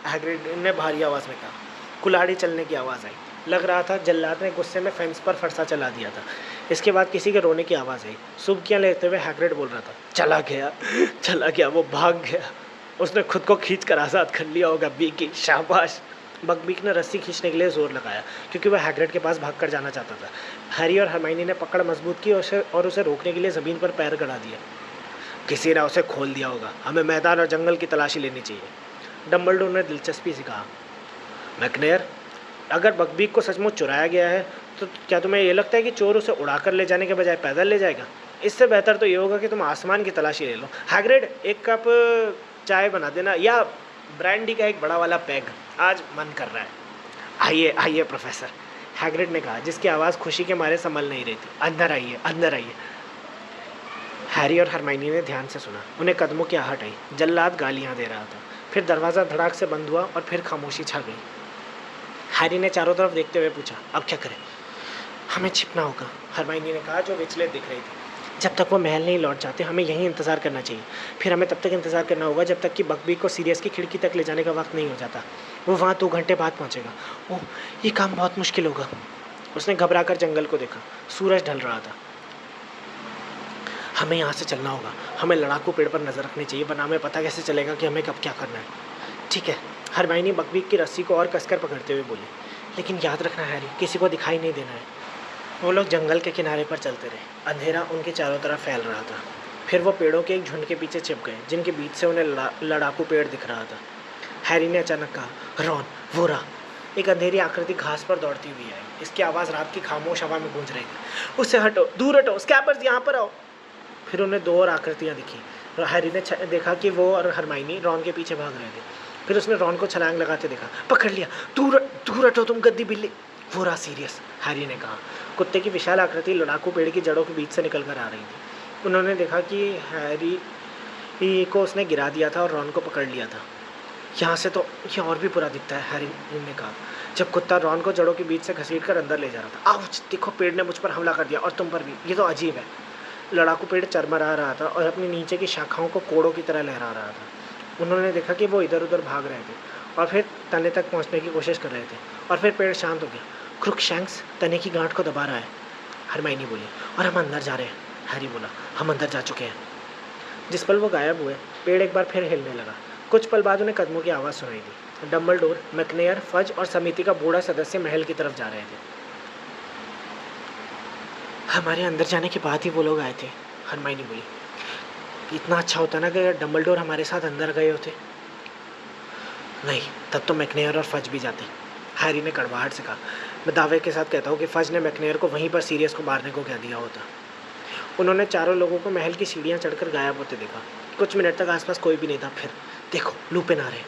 Speaker 1: हैग्रिड ने भारी आवाज़ में कहा। कुल्हाड़ी चलने की आवाज़ आई। लग रहा था जल्लाद ने गुस्से में फेंस पर फरसा चला दिया था। इसके बाद किसी के रोने की आवाज़ आई। सुबकियाँ लेते हुए हैग्रिड बोल रहा था, चला गया, वो भाग गया। उसने खुद को खींच कर आज़ाद कर लिया होगा। बीकी, शाबाश। बकबीक ने रस्सी खींचने के लिए ज़ोर लगाया, क्योंकि वह हैग्रिड के पास भाग कर जाना चाहता था। हैरी और हरमाइनी ने पकड़ मजबूत की और उसे रोकने के लिए ज़मीन पर पैर गड़ा दिया। किसी ने उसे खोल दिया होगा। हमें मैदान और जंगल की तलाशी लेनी चाहिए। डम्बलडोर ने दिलचस्पी से कहा। मैकनेयर, अगर बकबीक को सचमुच चुराया गया है तो क्या तुम्हें ये लगता है कि चोर उसे उड़ाकर ले जाने के बजाय पैदल ले जाएगा? इससे बेहतर तो ये होगा कि तुम आसमान की तलाशी ले लो। हैग्रिड, 1 कप चाय बना देना, या ब्रांडी का एक बड़ा वाला पैग। आज मन कर रहा है। आइए आइए प्रोफेसर, हैग्रिड ने कहा, जिसकी आवाज़ खुशी के मारे संभल नहीं रही थी। अंदर आइए, अंदर आइए। हैरी और हरमाइनी ने ध्यान से सुना। उन्हें कदमों की आहट आई। जल्लाद गालियाँ दे रहा था। फिर दरवाज़ा धड़ाक से बंद हुआ और फिर खामोशी छा गई। हैरी ने चारों तरफ देखते हुए पूछा, अब क्या करें? हमें छिपना होगा, हरमाइनी ने कहा, जो विचलित दिख रही थी। जब तक वो महल नहीं लौट जाते हमें यहीं इंतज़ार करना चाहिए। फिर हमें तब तक इंतज़ार करना होगा जब तक कि बकबीक को सीरियस की खिड़की तक ले जाने का वक्त नहीं हो जाता। वो वहाँ 2 घंटे बाद पहुँचेगा। ओह, ये काम बहुत मुश्किल होगा। उसने घबरा कर जंगल को देखा। सूरज ढल रहा था। हमें यहाँ से चलना होगा। हमें लड़ाकू पेड़ पर नज़र रखनी चाहिए, वरना हमें पता कैसे चलेगा कि हमें कब क्या करना है। ठीक है, हरमाइनी बकबीक की रस्सी को और कसकर पकड़ते हुए बोली। लेकिन याद रखना हैरी, किसी को दिखाई नहीं देना है। वो लोग जंगल के किनारे पर चलते रहे। अंधेरा उनके चारों तरफ फैल रहा था। फिर वो पेड़ों के एक झुंड के पीछे छिप गए, जिनके बीच से उन्हें लड़ाकू पेड़ दिख रहा था। हैरी ने अचानक कहा, रॉन, वो रहा। एक अंधेरी आकृति घास पर दौड़ती हुई आई। इसकी आवाज़ रात की खामोश हवा में गूंज रही थी। उससे हटो, दूर हटो, स्कैपर्स, यहाँ पर आओ। फिर उन्हें 2 और आकृतियाँ दिखी। हैरी ने देखा कि वो और हरमाइनी रॉन के पीछे भाग रहे थे। फिर उसने रॉन को छलांग लगाते देखा। पकड़ लिया, दूर हटो तुम गद्दी बिल्ली। वो रहा सीरियस, हैरी ने कहा। कुत्ते की विशाल आकृति लड़ाकू पेड़ की जड़ों के बीच से निकल कर आ रही थी। उन्होंने देखा कि हैरी को उसने गिरा दिया था और रॉन को पकड़ लिया था। यहाँ से तो ये और भी बुरा दिखता है, हैरी ने कहा, जब कुत्ता रॉन को जड़ों के बीच से घसीट कर अंदर ले जा रहा था। आउच, देखो, पेड़ ने मुझ पर हमला कर दिया और तुम पर भी। ये तो अजीब है। लड़ाकू पेड़ चरमरा रहा था और अपनी नीचे की शाखाओं को कोड़ों की तरह लहरा रहा था। उन्होंने देखा कि वो इधर उधर भाग रहे थे और फिर तने तक पहुंचने की कोशिश कर रहे थे, और फिर पेड़ शांत हो गया। क्रुकशैंक्स तने की गांठ को दबा रहा है। हरमाइनी बोली। और हम अंदर जा रहे हैं, हैरी बोला। हम अंदर जा चुके हैं। जिस पल वो गायब हुए, पेड़ एक बार फिर हिलने लगा। कुछ पल बाद उन्हें कदमों की आवाज़ सुनाई दी। डम्बलडोर, मैकनेयर, फज और समिति का बूढ़ा सदस्य महल की तरफ जा रहे थे। हमारे अंदर जाने के बाद ही वो लोग आए थे, हरमाइनी बोली। इतना अच्छा होता ना कि अगर डम्बलडोर हमारे साथ अंदर गए होते। नहीं, तब तो मैकनेयर और फज भी जाते, हैरी ने कड़वाहट से कहा। मैं दावे के साथ कहता हूँ कि फज ने मैकनेयर को वहीं पर सीरियस को मारने को कह दिया होता। उन्होंने चारों लोगों को महल की सीढ़ियाँ चढ़कर गायब होते देखा। कुछ मिनट तक आसपास कोई भी नहीं था। फिर देखो, लुपिन आ रहे,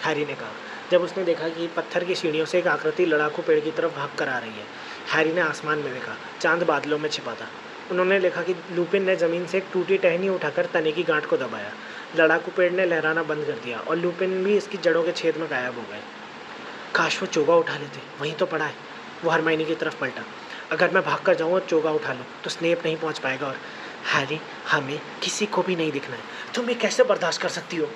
Speaker 1: हैरी ने कहा। जब उसने देखा कि पत्थर की सीढ़ियों से एक आकृति लड़ाकू पेड़ की तरफ भाग कर आ रही है, हैरी ने आसमान में देखा। चांद बादलों में छिपा था। उन्होंने देखा कि लुपिन ने ज़मीन से एक टूटी टहनी उठाकर तने की गांठ को दबाया। लड़ाकू पेड़ ने लहराना बंद कर दिया और लुपिन भी इसकी जड़ों के छेद में गायब हो गए। काश वो चोगा उठा लेते, वहीं तो पड़ा है। वो हरमाइनी की तरफ पलटा। अगर मैं भाग कर जाऊँ और चोगा उठा लूँ तो स्नेप नहीं पहुँच पाएगा। और हैरी, हमें किसी को भी नहीं दिखना है। तुम ये कैसे बर्दाश्त कर सकती हो?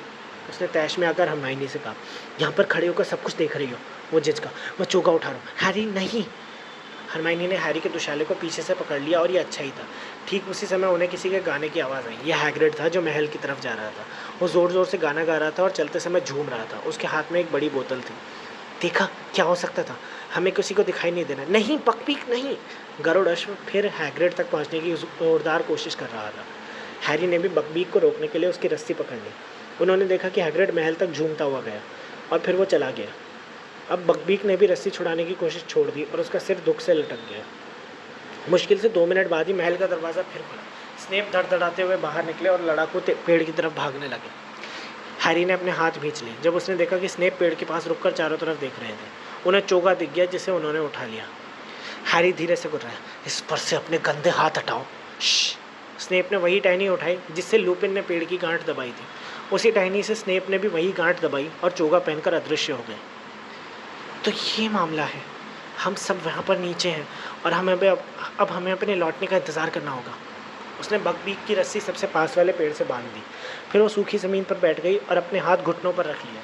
Speaker 1: उसने तैश में आकर हरमाइनी से कहा। यहाँ पर खड़े होकर सब कुछ देख रही हो? वो झिझका। मैं चोगा उठा रहा हूँ। हैरी नहीं। हरमाइनी ने हैरी के दुशाले को पीछे से पकड़ लिया और ये अच्छा ही था। ठीक उसी समय उन्हें किसी के गाने की आवाज़ आई। यह हैग्रिड था जो महल की तरफ जा रहा था। वो ज़ोर ज़ोर से गाना गा रहा था और चलते समय झूम रहा था। उसके हाथ में एक बड़ी बोतल थी। देखा, क्या हो सकता था? हमें किसी को दिखाई नहीं देना। नहीं बकबीक, नहीं। गरुड़ अश्व फिर हैग्रिड तक पहुंचने की जोरदार कोशिश कर रहा था। हैरी ने भी बकबीक को रोकने के लिए उसकी रस्सी पकड़ ली। उन्होंने देखा कि हैग्रिड महल तक झूमता हुआ गया और फिर वो चला गया। अब बकबीक ने भी रस्सी छुड़ाने की कोशिश छोड़ दी और उसका सिर दुख से लटक गया। मुश्किल से 2 मिनट बाद ही महल का दरवाज़ा फिर खुला। स्नेप धड़धड़ाते हुए बाहर निकले और लड़ाकू पेड़ की तरफ भागने लगे। हैरी ने अपने हाथ भींच लिए जब उसने देखा कि स्नेप पेड़ के पास रुककर चारों तरफ देख रहे थे। उन्हें चोगा दिख गया जिसे उन्होंने उठा लिया। हैरी धीरे से गुर्राया, इस पर से अपने गंदे हाथ हटाओ। स्नेप ने वही टहनी उठाई जिससे लुपिन ने पेड़ की गांठ दबाई थी। उसी टहनी से स्नेप ने भी वही गांठ दबाई और चोगा पहनकर अदृश्य हो गए। तो ये मामला है। हम सब वहाँ पर नीचे हैं और अब हमें अपने लौटने का इंतज़ार करना होगा। उसने बकबीक की रस्सी सबसे पास वाले पेड़ से बांध दी। फिर वो सूखी ज़मीन पर बैठ गई और अपने हाथ घुटनों पर रख लिया।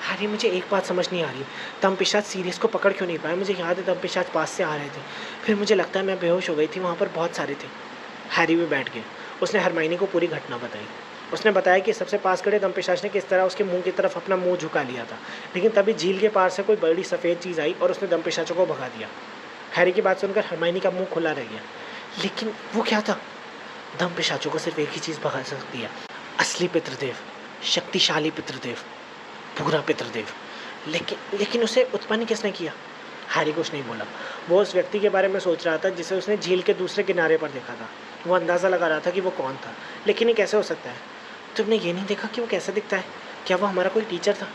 Speaker 1: हैरी, मुझे एक बात समझ नहीं आ रही। दमपिशाच सीरियस को पकड़ क्यों नहीं पाए? मुझे याद है दमपिशाच पास से आ रहे थे। फिर मुझे लगता है मैं बेहोश हो गई थी। वहाँ पर बहुत सारे थे। हैरी भी बैठ गया। उसने हरमाइनी को पूरी घटना बताई। उसने बताया कि सबसे पास खड़े दमपिशाच ने किस तरह उसके मुंह की तरफ अपना मुंह झुका लिया था। लेकिन तभी झील के पार से कोई बड़ी सफ़ेद चीज़ आई और उसने दमपिशाचों को भगा दिया। हैरी की बात सुनकर हरमाइनी का मुंह खुला रह गया। लेकिन वो क्या था? दमपिशाचों को सिर्फ एक ही चीज़ भगा सकती है, असली पितृदेव, शक्तिशाली पितृदेव, पूरा पितृदेव। लेकिन उसे उत्पन्न किसने किया? हैरी कुछ नहीं बोला। वो उस व्यक्ति के बारे में सोच रहा था जिसे उसने झील के दूसरे किनारे पर देखा था। वो अंदाज़ा लगा रहा था कि वो कौन था, लेकिन ये कैसे हो सकता है? तुमने ये नहीं देखा कि वो कैसा दिखता है? क्या वो हमारा कोई टीचर था?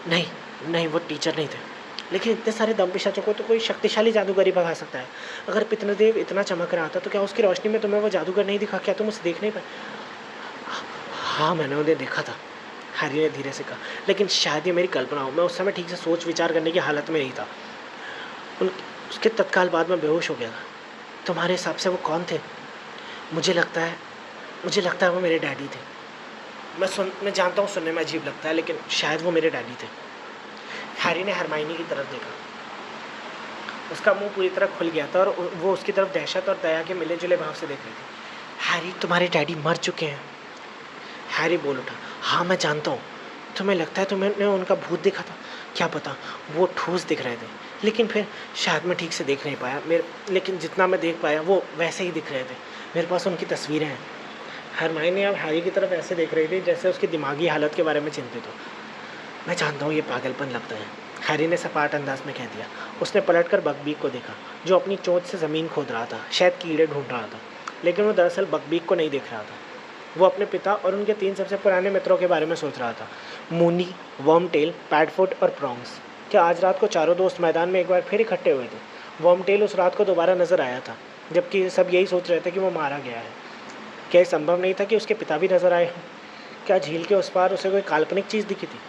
Speaker 1: नहीं, वो टीचर नहीं थे। लेकिन इतने सारे दमपिशाचों को तो कोई शक्तिशाली जादूगर ही भगा सकता है। अगर पितृदेव इतना चमक रहा था तो क्या उसकी रोशनी में तुम्हें वो जादूगर नहीं दिखा? क्या तुम उसे देख नहीं पाए? हाँ, मैंने उन्हें देखा था, हैरी ने धीरे से कहा। लेकिन शायद ये मेरी कल्पना हो। मैं उस समय ठीक से सोच विचार करने की हालत में नहीं था। उसके तत्काल बाद मैं बेहोश हो गया था। तुम्हारे हिसाब से वो कौन थे? मुझे लगता है वो मेरे डैडी थे। मैं जानता हूँ सुनने में अजीब लगता है, लेकिन शायद वो मेरे डैडी थे। हैरी ने हरमाइनी की तरफ देखा। उसका मुंह पूरी तरह खुल गया था और वो उसकी तरफ दहशत और दया के मिले जुले भाव से देख रही थी। हैरी, तुम्हारे डैडी मर चुके हैं। हैरी बोल उठा। हाँ, मैं जानता हूँ। तुम्हें लगता है तुमने उनका भूत देखा था? क्या पता, वो ठोस दिख रहे थे। लेकिन फिर शायद मैं ठीक से देख नहीं पाया। लेकिन जितना मैं देख पाया वो वैसे ही दिख रहे थे। मेरे पास उनकी तस्वीरें हैं। हरमाइनी अब हैरी की तरफ ऐसे देख रही थी जैसे उसकी दिमागी हालत के बारे में चिंतित हो। मैं जानता हूँ ये पागलपन लगता है, हैरी ने सपाट अंदाज में कह दिया। उसने पलटकर बकबीक को देखा जो अपनी चोंच से ज़मीन खोद रहा था, शायद कीड़े ढूंढ रहा था। लेकिन वो दरअसल बकबीक को नहीं देख रहा था। वो अपने पिता और उनके 3 सबसे पुराने मित्रों के बारे में सोच रहा था, मूनी, वर्मटेल, पैडफुट और प्रॉन्ग्स। क्या आज रात को चारों दोस्त मैदान में एक बार फिर इकट्ठे हुए थे? वर्मटेल उस रात को दोबारा नजर आया था, जबकि सब यही सोच रहे थे कि वो मारा गया है। क्या ये संभव नहीं था कि उसके पिता भी नजर आए हों? क्या झील के उस पार उसे कोई काल्पनिक चीज़ दिखी थी?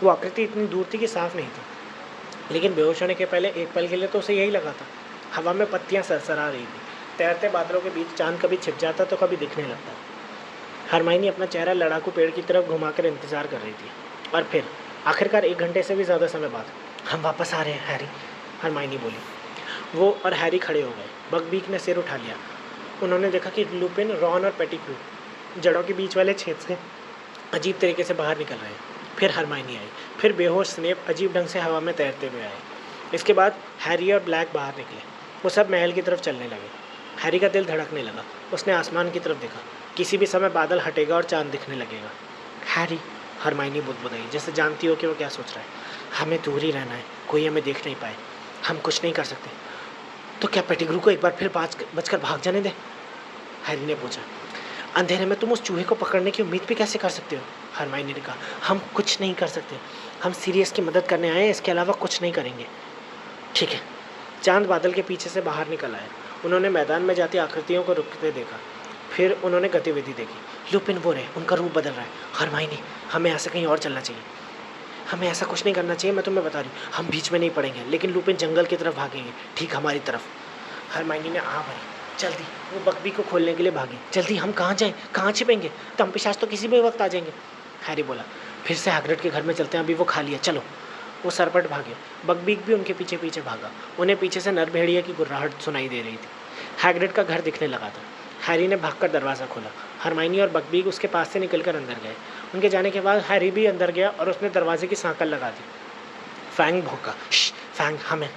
Speaker 1: वो आकृति इतनी दूर थी कि साफ नहीं थी, लेकिन बेहोश होने के पहले एक पल के लिए तो उसे यही लगा था। हवा में पत्तियाँ सरसरा रही थी। तैरते बादलों के बीच चांद कभी छिप जाता तो कभी दिखने लगता। हरमाइनी अपना चेहरा लड़ाकू पेड़ की तरफ घुमाकर इंतजार कर रही थी। और फिर आखिरकार 1 घंटे से भी ज़्यादा समय बाद, हम वापस आ रहे हैं हैरी, हरमाइनी बोली। वो और हैरी खड़े हो गए। बकबीक ने सिर उठा लिया। उन्होंने देखा कि लुपिन, रॉन और पेटिग्रू जड़ों के बीच वाले छेद से अजीब तरीके से बाहर निकल रहे हैं। फिर हरमाइनी आई। फिर बेहोश स्नेप अजीब ढंग से हवा में तैरते हुए आए। इसके बाद हैरी और ब्लैक बाहर निकले। वो सब महल की तरफ चलने लगे। हैरी का दिल धड़कने लगा। उसने आसमान की तरफ देखा। किसी भी समय बादल हटेगा और चांद दिखने लगेगा। हैरी, हरमाइनी बुदबुदाई, जैसे जानती हो कि वो क्या सोच रहा है। हमें दूर ही रहना है, कोई हमें देख नहीं पाए। हम कुछ नहीं कर सकते। तो क्या पेटिग्रू को एक बार फिर बचकर भाग जाने दे? हैरी ने पूछा। अंधेरे में तुम उस चूहे को पकड़ने की उम्मीद भी कैसे कर सकते हो? हरमाइनी ने कहा। हम कुछ नहीं कर सकते। हम सीरियस की मदद करने आए, इसके अलावा कुछ नहीं करेंगे। ठीक है। चांद बादल के पीछे से बाहर निकल आया। उन्होंने मैदान में जाती आकृतियों को रुकते देखा। फिर उन्होंने गतिविधि देखी। लुपिन वो रहे, उनका रूप बदल रहा है। हरमाइनी, हमें ऐसे कहीं और चलना चाहिए। हमें ऐसा कुछ नहीं करना चाहिए, मैं तुम्हें बता रही हूँ। हम बीच में नहीं पड़ेंगे, लेकिन लुपिन जंगल की तरफ भागेंगे, ठीक हमारी तरफ। हरमाइनी ने आह भरी। जल्दी। वो बकबी को खोलने के लिए भागे। जल्दी, हम कहाँ जाएं? कहाँ छिपेंगे? तंपिशाच तो किसी भी वक्त आ जाएंगे। हैरी बोला। फिर से हैग्रिड के घर में चलते हैं, अभी वो खाली है, चलो। वो सरपट भागे। बकबीक भी उनके पीछे पीछे भागा। उन्हें पीछे से नर भेड़िया की गुर्राहट सुनाई दे रही थी। हैग्रिड का घर दिखने लगा था। हैरी ने भागकर दरवाज़ा खोला। हरमाइनी और बकबीक उसके पास से निकलकर अंदर गए। उनके जाने के बाद हैरी भी अंदर गया और उसने दरवाजे की सांकल लगा दी। फैंग भौंका। फैंग, हमें।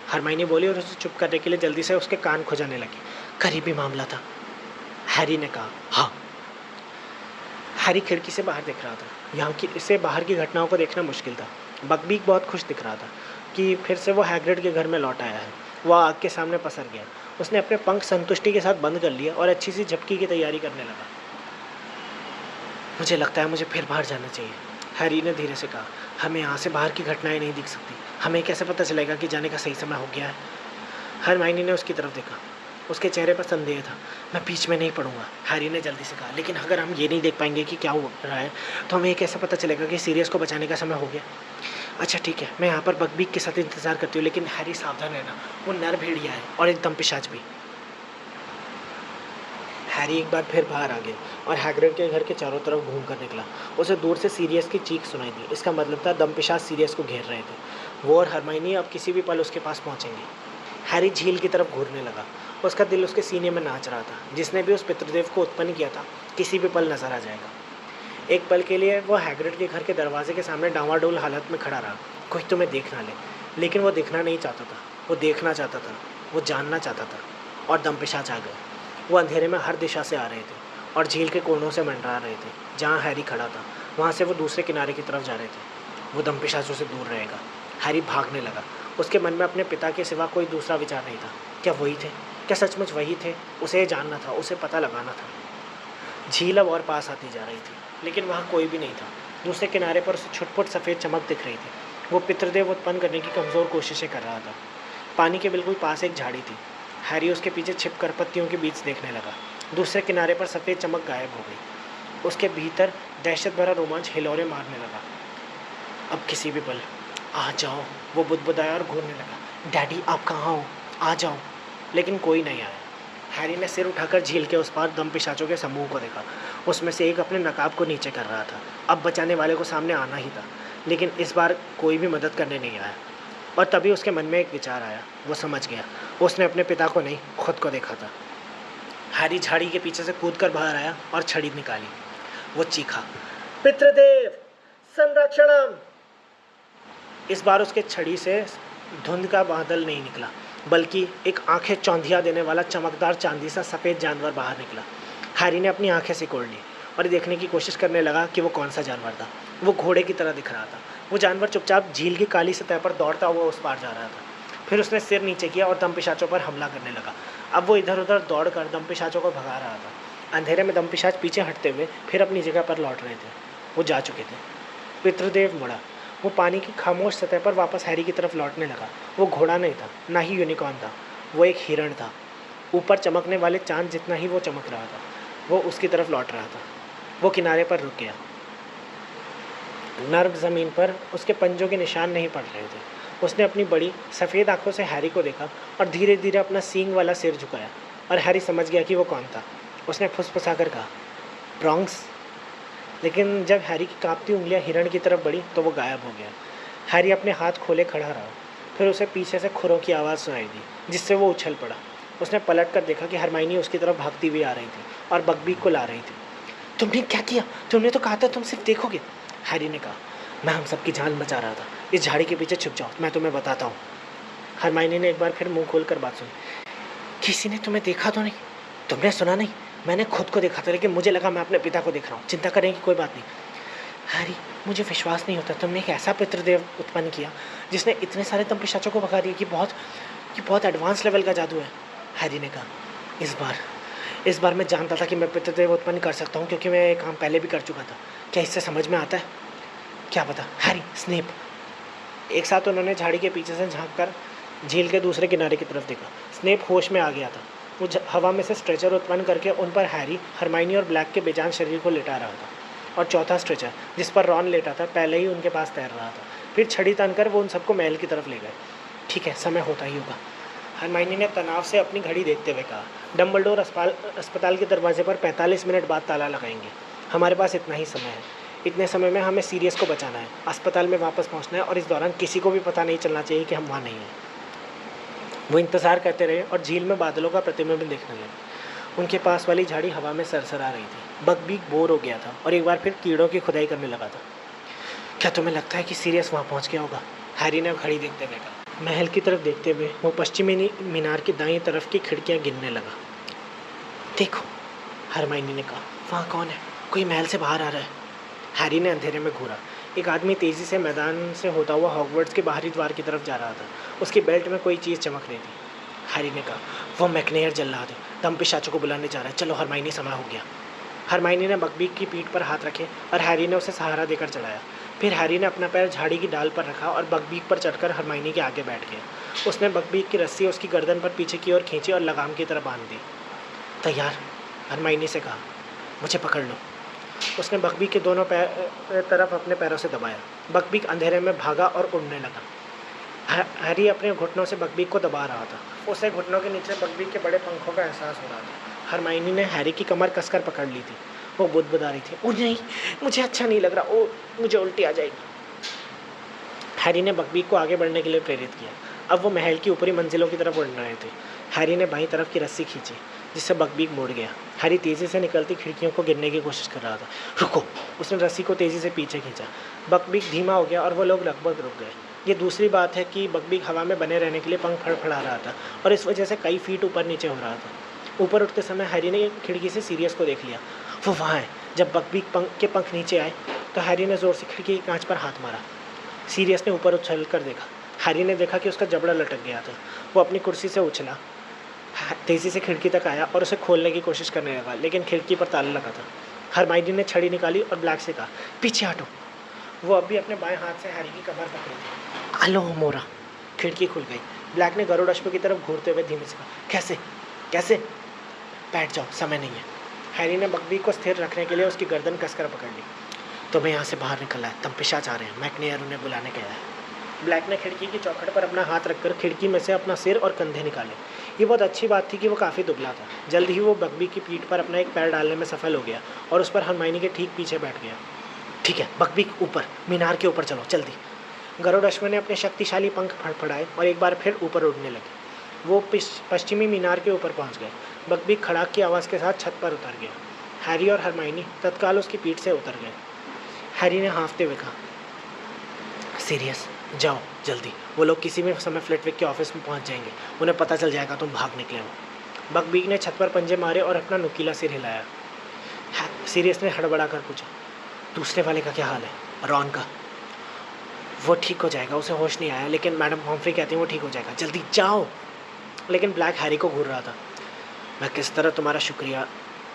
Speaker 1: हरमाइनी बोली और उसे चुप करने के लिए जल्दी से उसके कान खुजाने लगी। करीबी मामला था, हैरी ने कहा। हाँ। हैरी खिड़की से बाहर देख रहा था। यहाँ की इसे बाहर की घटनाओं को देखना मुश्किल था। बकबीक बहुत खुश दिख रहा था कि फिर से वो हैग्रिड के घर में लौट आया है। वह आग के सामने पसर गया। उसने अपने पंख संतुष्टि के साथ बंद कर लिया और अच्छी सी झपकी की तैयारी करने लगा। मुझे लगता है मुझे फिर बाहर जाना चाहिए, हैरी ने धीरे से कहा। हमें यहाँ से बाहर की घटनाएं नहीं दिख सकती। हमें कैसे पता चलेगा कि जाने का सही समय हो गया है? हरमाइनी ने उसकी तरफ देखा। उसके चेहरे पर संदेह था। मैं बीच में नहीं पड़ूंगा, हैरी ने जल्दी से कहा। लेकिन अगर हम ये नहीं देख पाएंगे कि क्या हो रहा है, तो हमें कैसे पता चलेगा कि सीरियस को बचाने का समय हो गया? अच्छा ठीक है, मैं यहाँ पर बकबीक के साथ इंतज़ार करती हूँ, लेकिन हैरी सावधान रहना, वो नर भेड़िया है और एकदम पिशाच भी। हैरी एक बार फिर बाहर आ गया और हैग्रिड के घर के चारों तरफ घूम कर निकला। उसे दूर से सीरियस की चीख सुनाई दी। इसका मतलब था दमपिशाच सीरियस को घेर रहे थे। वो और हरमाइनी अब किसी भी पल उसके पास पहुँचेंगे। हैरी झील की तरफ घूरने लगा। उसका दिल उसके सीने में नाच रहा था। जिसने भी उस पितृदेव को उत्पन्न किया था, किसी भी पल नजर आ जाएगा। एक पल के लिए वो हैग्रिड के घर के दरवाजे के सामने डांवाडोल हालत में खड़ा रहा। कोई तुम्हें देख ना ले, लेकिन वो देखना नहीं चाहता था। वो देखना चाहता था, वो जानना चाहता था। और दमपिशाच आ गए। वो अंधेरे में हर दिशा से आ रहे थे और झील के कोनों से मंडरा रहे थे। जहाँ हैरी खड़ा था, वहाँ से वो दूसरे किनारे की तरफ जा रहे थे। वो दमपिशाचों से दूर रहेगा। हैरी भागने लगा। उसके मन में अपने पिता के सिवा कोई दूसरा विचार नहीं था। क्या वही थे? क्या सचमुच वही थे? उसे जानना था, उसे पता लगाना था। झील अब और पास आती जा रही थी, लेकिन वहाँ कोई भी नहीं था। दूसरे किनारे पर उसे छुटपुट सफ़ेद चमक दिख रही थी। वो पितृदेव उत्पन्न करने की कमज़ोर कोशिशें कर रहा था। पानी के बिल्कुल पास एक झाड़ी थी। हैरी उसके पीछे छिपकर पत्तियों के बीच देखने लगा। दूसरे किनारे पर सफ़ेद चमक गायब हो गई। उसके भीतर दहशत भरा रोमांच हिलोरे मारने लगा। अब किसी भी पल आ जाओ, वो बुदबुदाया और घूरने लगा। डैडी, आप कहाँ हो? आ जाओ। लेकिन कोई नहीं आया। हैरी ने सिर उठाकर झील के उस पार दमपिशाचों के समूह को देखा। उसमें से एक अपने नकाब को नीचे कर रहा था। अब बचाने वाले को सामने आना ही था, लेकिन इस बार कोई भी मदद करने नहीं आया। और तभी उसके मन में एक विचार आया। वो समझ गया। उसने अपने पिता को नहीं, खुद को देखा था। हैरी झाड़ी के पीछे से कूदकर बाहर आया और छड़ी निकाली। वो चीखा, पितृदेव संरक्षणम। इस बार उसके छड़ी से धुंध का बादल नहीं निकला, बल्कि एक आंखें चौंधिया देने वाला चमकदार चांदी सा सफ़ेद जानवर बाहर निकला। हैरी ने अपनी आंखें सिकोड़ ली और देखने की कोशिश करने लगा कि वो कौन सा जानवर था। वो घोड़े की तरह दिख रहा था। वो जानवर चुपचाप झील की काली सतह पर दौड़ता हुआ उस पार जा रहा था। फिर उसने सिर नीचे किया और दमपिशाचों पर हमला करने लगा। अब वो इधर उधर दौड़कर दमपिशाचों को भगा रहा था। अंधेरे में दमपिशाच पीछे हटते हुए फिर अपनी जगह पर लौट रहे थे। वो जा चुके थे। पितृदेव मुड़ा। वो पानी की खामोश सतह पर वापस हैरी की तरफ लौटने लगा। वो घोड़ा नहीं था, ना ही यूनिकॉर्न था। वो एक हिरण था। ऊपर चमकने वाले चांद जितना ही वो चमक रहा था। वो उसकी तरफ लौट रहा था। वो किनारे पर रुक गया। नर्म ज़मीन पर उसके पंजों के निशान नहीं पड़ रहे थे। उसने अपनी बड़ी सफ़ेद आंखों से हैरी को देखा और धीरे धीरे अपना सींग वाला सिर झुकाया और हैरी समझ गया कि वो कौन था। उसने फुसफुसाकर कहा, ब्रॉन्क्स। लेकिन जब हैरी की कांपती उंगलियां हिरण की तरफ बढ़ी तो वो गायब हो गया। हैरी अपने हाथ खोले खड़ा रहा। फिर उसे पीछे से खुरों की आवाज़ सुनाई दी, जिससे वो उछल पड़ा। उसने पलट कर देखा कि हरमाइनी उसकी तरफ भागती हुई आ रही थी और बकबीक को ला रही थी। तुमने क्या किया? तुमने तो कहा था तुम सिर्फ देखोगे, हैरी ने कहा। मैं हम सबकी जान बचा रहा था। इस झाड़ी के पीछे छुप जाओ, मैं तुम्हें बताता हूँ। हरमाइनी ने एक बार फिर मुंह खोलकर बात सुनी। किसी ने तुम्हें देखा तो नहीं? तुमने सुना नहीं? मैंने खुद को देखा था, लेकिन मुझे लगा मैं अपने पिता को देख रहा हूँ। चिंता करने की कोई बात नहीं। हैरी, मुझे विश्वास नहीं होता तुमने एक ऐसा पितृदेव उत्पन्न किया जिसने इतने सारे तंपिशाचों को भगा दिया कि बहुत एडवांस लेवल का जादू है, हैरी ने कहा। इस बार मैं जानता था कि मैं पितृदेव उत्पन्न कर सकता हूँ, क्योंकि मैं ये काम पहले भी कर चुका था। क्या इससे समझ में आता है? क्या पता। Harry, Snape. एक साथ उन्होंने झाड़ी के पीछे से झाँक कर झील के दूसरे किनारे की तरफ देखा। स्नेप होश में आ गया था। वो हवा में से स्ट्रेचर उत्पन्न करके उन पर हैरी, हरमाइनी और ब्लैक के बेजान शरीर को लेटा रहा था, और चौथा स्ट्रेचर जिस पर रॉन लेटा था पहले ही उनके पास तैर रहा था। फिर छड़ी तानकर वो उन सबको महल की तरफ ले गए। ठीक है, समय होता ही होगा, हरमाइनी ने तनाव से अपनी घड़ी देखते हुए कहा। डम्बलडोर अस्पताल के दरवाजे पर 45 मिनट बाद ताला लगाएंगे। हमारे पास इतना ही समय है। इतने समय में हमें सीरियस को बचाना है, अस्पताल में वापस पहुंचना है, और इस दौरान किसी को भी पता नहीं चलना चाहिए कि हम वहाँ नहीं हैं। वो इंतज़ार करते रहे और झील में बादलों का प्रतिबिंब देखने लगे। उनके पास वाली झाड़ी हवा में सरसरा रही थी। बकबीक बोर हो गया था और एक बार फिर कीड़ों की खुदाई करने लगा था। क्या तुम्हें लगता है कि सीरियस वहाँ पहुँच गया होगा? हैरी ने घड़ी देखते हुए कहा। महल की तरफ देखते हुए वो पश्चिमी मीनार की दाईं तरफ की खिड़कियाँ गिनने लगा। देखो, हरमाइनी ने कहा। वहाँ कौन है? कोई महल से बाहर आ रहा है। हैरी ने अंधेरे में घूरा। एक आदमी तेज़ी से मैदान से होता हुआ हॉगवर्ट्स के बाहरी द्वार की तरफ जा रहा था। उसकी बेल्ट में कोई चीज़ चमक रही थी। हैरी ने कहा, वो मैकनेयर जल्लाद है, तंपिशाचों को बुलाने जा रहा है। चलो हरमाइनी, समय हो गया। हरमाइनी ने बकबीक की पीठ पर हाथ रखे और हैरी ने उसे सहारा देकर चढ़ाया। फिर हैरी ने अपना पैर झाड़ी की डाल पर रखा और बकबीक पर चढ़कर हरमाइनी के आगे बैठ गया। उसने बकबीक की रस्सी उसकी गर्दन पर पीछे की ओर खींची और लगाम की तरफ बांध दी। तैयार? हरमाइनी से कहा। मुझे पकड़ लो। उसने बकबीक के दोनों तरफ अपने पैरों से दबाया। बकबीक अंधेरे में भागा और उड़ने लगा। हैरी अपने घुटनों से बकबीक को दबा रहा था। उसे घुटनों के नीचे बकबीक के बड़े पंखों का एहसास हो रहा था। हरमाइनी ने हैरी की कमर कसकर पकड़ ली थी। वो बुदबुदा रही थी। ओ नहीं, मुझे अच्छा नहीं लग रहा। ओ, मुझे उल्टी आ जाएगी। हैरी ने बकबीक को आगे बढ़ने के लिए प्रेरित किया। अब वो महल की ऊपरी मंजिलों की तरफ उड़ रहे थे। हैरी ने बाईं तरफ की रस्सी खींची, जिससे बकबीक मुड़ गया। हैरी तेज़ी से निकलती खिड़कियों को गिरने की कोशिश कर रहा था। रुको! उसने रस्सी को तेज़ी से पीछे खींचा। बकबीक धीमा हो गया और वो लोग लगभग रुक गए। ये दूसरी बात है कि बकबीक हवा में बने रहने के लिए पंख फड़फड़ा रहा था और इस वजह से कई फीट ऊपर नीचे हो रहा था। ऊपर उठते समय हैरी ने खिड़की से सीरियस को देख लिया। वो वहाँ है। जब बकबीक के पंख नीचे आए तो हैरी ने ज़ोर से खिड़की की कांच पर हाथ मारा। सीरियस ने ऊपर उछल कर देखा। हैरी ने देखा कि उसका जबड़ा लटक गया था। वो अपनी कुर्सी से उछला, तेज़ी से खिड़की तक आया और उसे खोलने की कोशिश करने लगा, लेकिन खिड़की पर ताला लगा था। हरमाइनी ने छड़ी निकाली और ब्लैक से कहा, पीछे हटो। वो अभी अपने बाएं हाथ से हैरी की कमर पकड़ी थी। आलो मोरा। खिड़की खुल गई। ब्लैक ने गरुड़ अश्व की तरफ घूरते हुए धीमे से कहा, कैसे कैसे? बैठ जाओ, समय नहीं है। हैरी ने बकबीक को स्थिर रखने के लिए उसकी गर्दन कसकर पकड़ ली। तुम्हें यहाँ से बाहर निकलना है, तंपिशाच आ रहे हैं, मैकनेयर उन्हें बुलाने गया है। ब्लैक ने खिड़की की चौखट पर अपना हाथ रखकर खिड़की में से अपना सिर और कंधे निकाले। ये बहुत अच्छी बात थी कि वो काफ़ी दुबला था। जल्द ही वो बकबीक की पीठ पर अपना एक पैर डालने में सफल हो गया और उस पर हरमाइनी के ठीक पीछे बैठ गया। ठीक है बकबीक, ऊपर, मीनार के ऊपर चलो, जल्दी। गरुड़ अश्व ने अपने शक्तिशाली पंख फड़फड़ाए और एक बार फिर ऊपर उड़ने लगे। वो पश्चिमी मीनार के ऊपर पहुंच गए। बकबीक खड़ाक की आवाज़ के साथ छत पर उतर गया। हैरी और हरमाइनी तत्काल उसकी पीठ से उतर गए। हैरी ने हाँफते हुए कहा, सीरियस, जाओ जल्दी। वो लोग किसी भी समय फ्लिटविक के ऑफिस में पहुंच जाएंगे। उन्हें पता चल जाएगा तुम भाग निकले हो। बकबीक ने छत पर पंजे मारे और अपना नुकीला सिर हिलाया। सीरियस ने हड़बड़ा कर पूछा, दूसरे वाले का क्या हाल है? रॉन का? वो ठीक हो जाएगा, उसे होश नहीं आया, लेकिन मैडम हम्फ्री कहती हैं वो ठीक हो जाएगा, जल्दी जाओ। लेकिन ब्लैक हैरी को घूर रहा था। मैं किस तरह तुम्हारा शुक्रिया।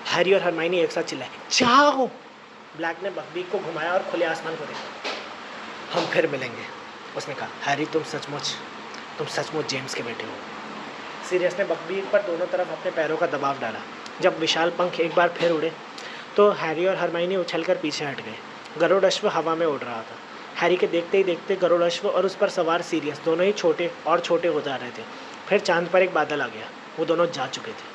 Speaker 1: हैरी और हरमाइनी एक साथ चिल्लाए, जाओ। ब्लैक ने बकबीक को घुमाया और खुले आसमान को देखा। हम फिर मिलेंगे, उसने कहा। हैरी तुम सचमुच जेम्स के बेटे हो। सीरियस ने बकबीक पर दोनों तरफ अपने पैरों का दबाव डाला। जब विशाल पंख एक बार फिर उड़े तो हैरी और हरमाइनी उछलकर पीछे हट गए। गरुड़ अश्व हवा में उड़ रहा था। हैरी के देखते ही देखते गरुड़ अश्व और उस पर सवार सीरियस दोनों ही छोटे और छोटे हो जा रहे थे। फिर चांद पर एक बादल आ गया। वो दोनों जा चुके थे।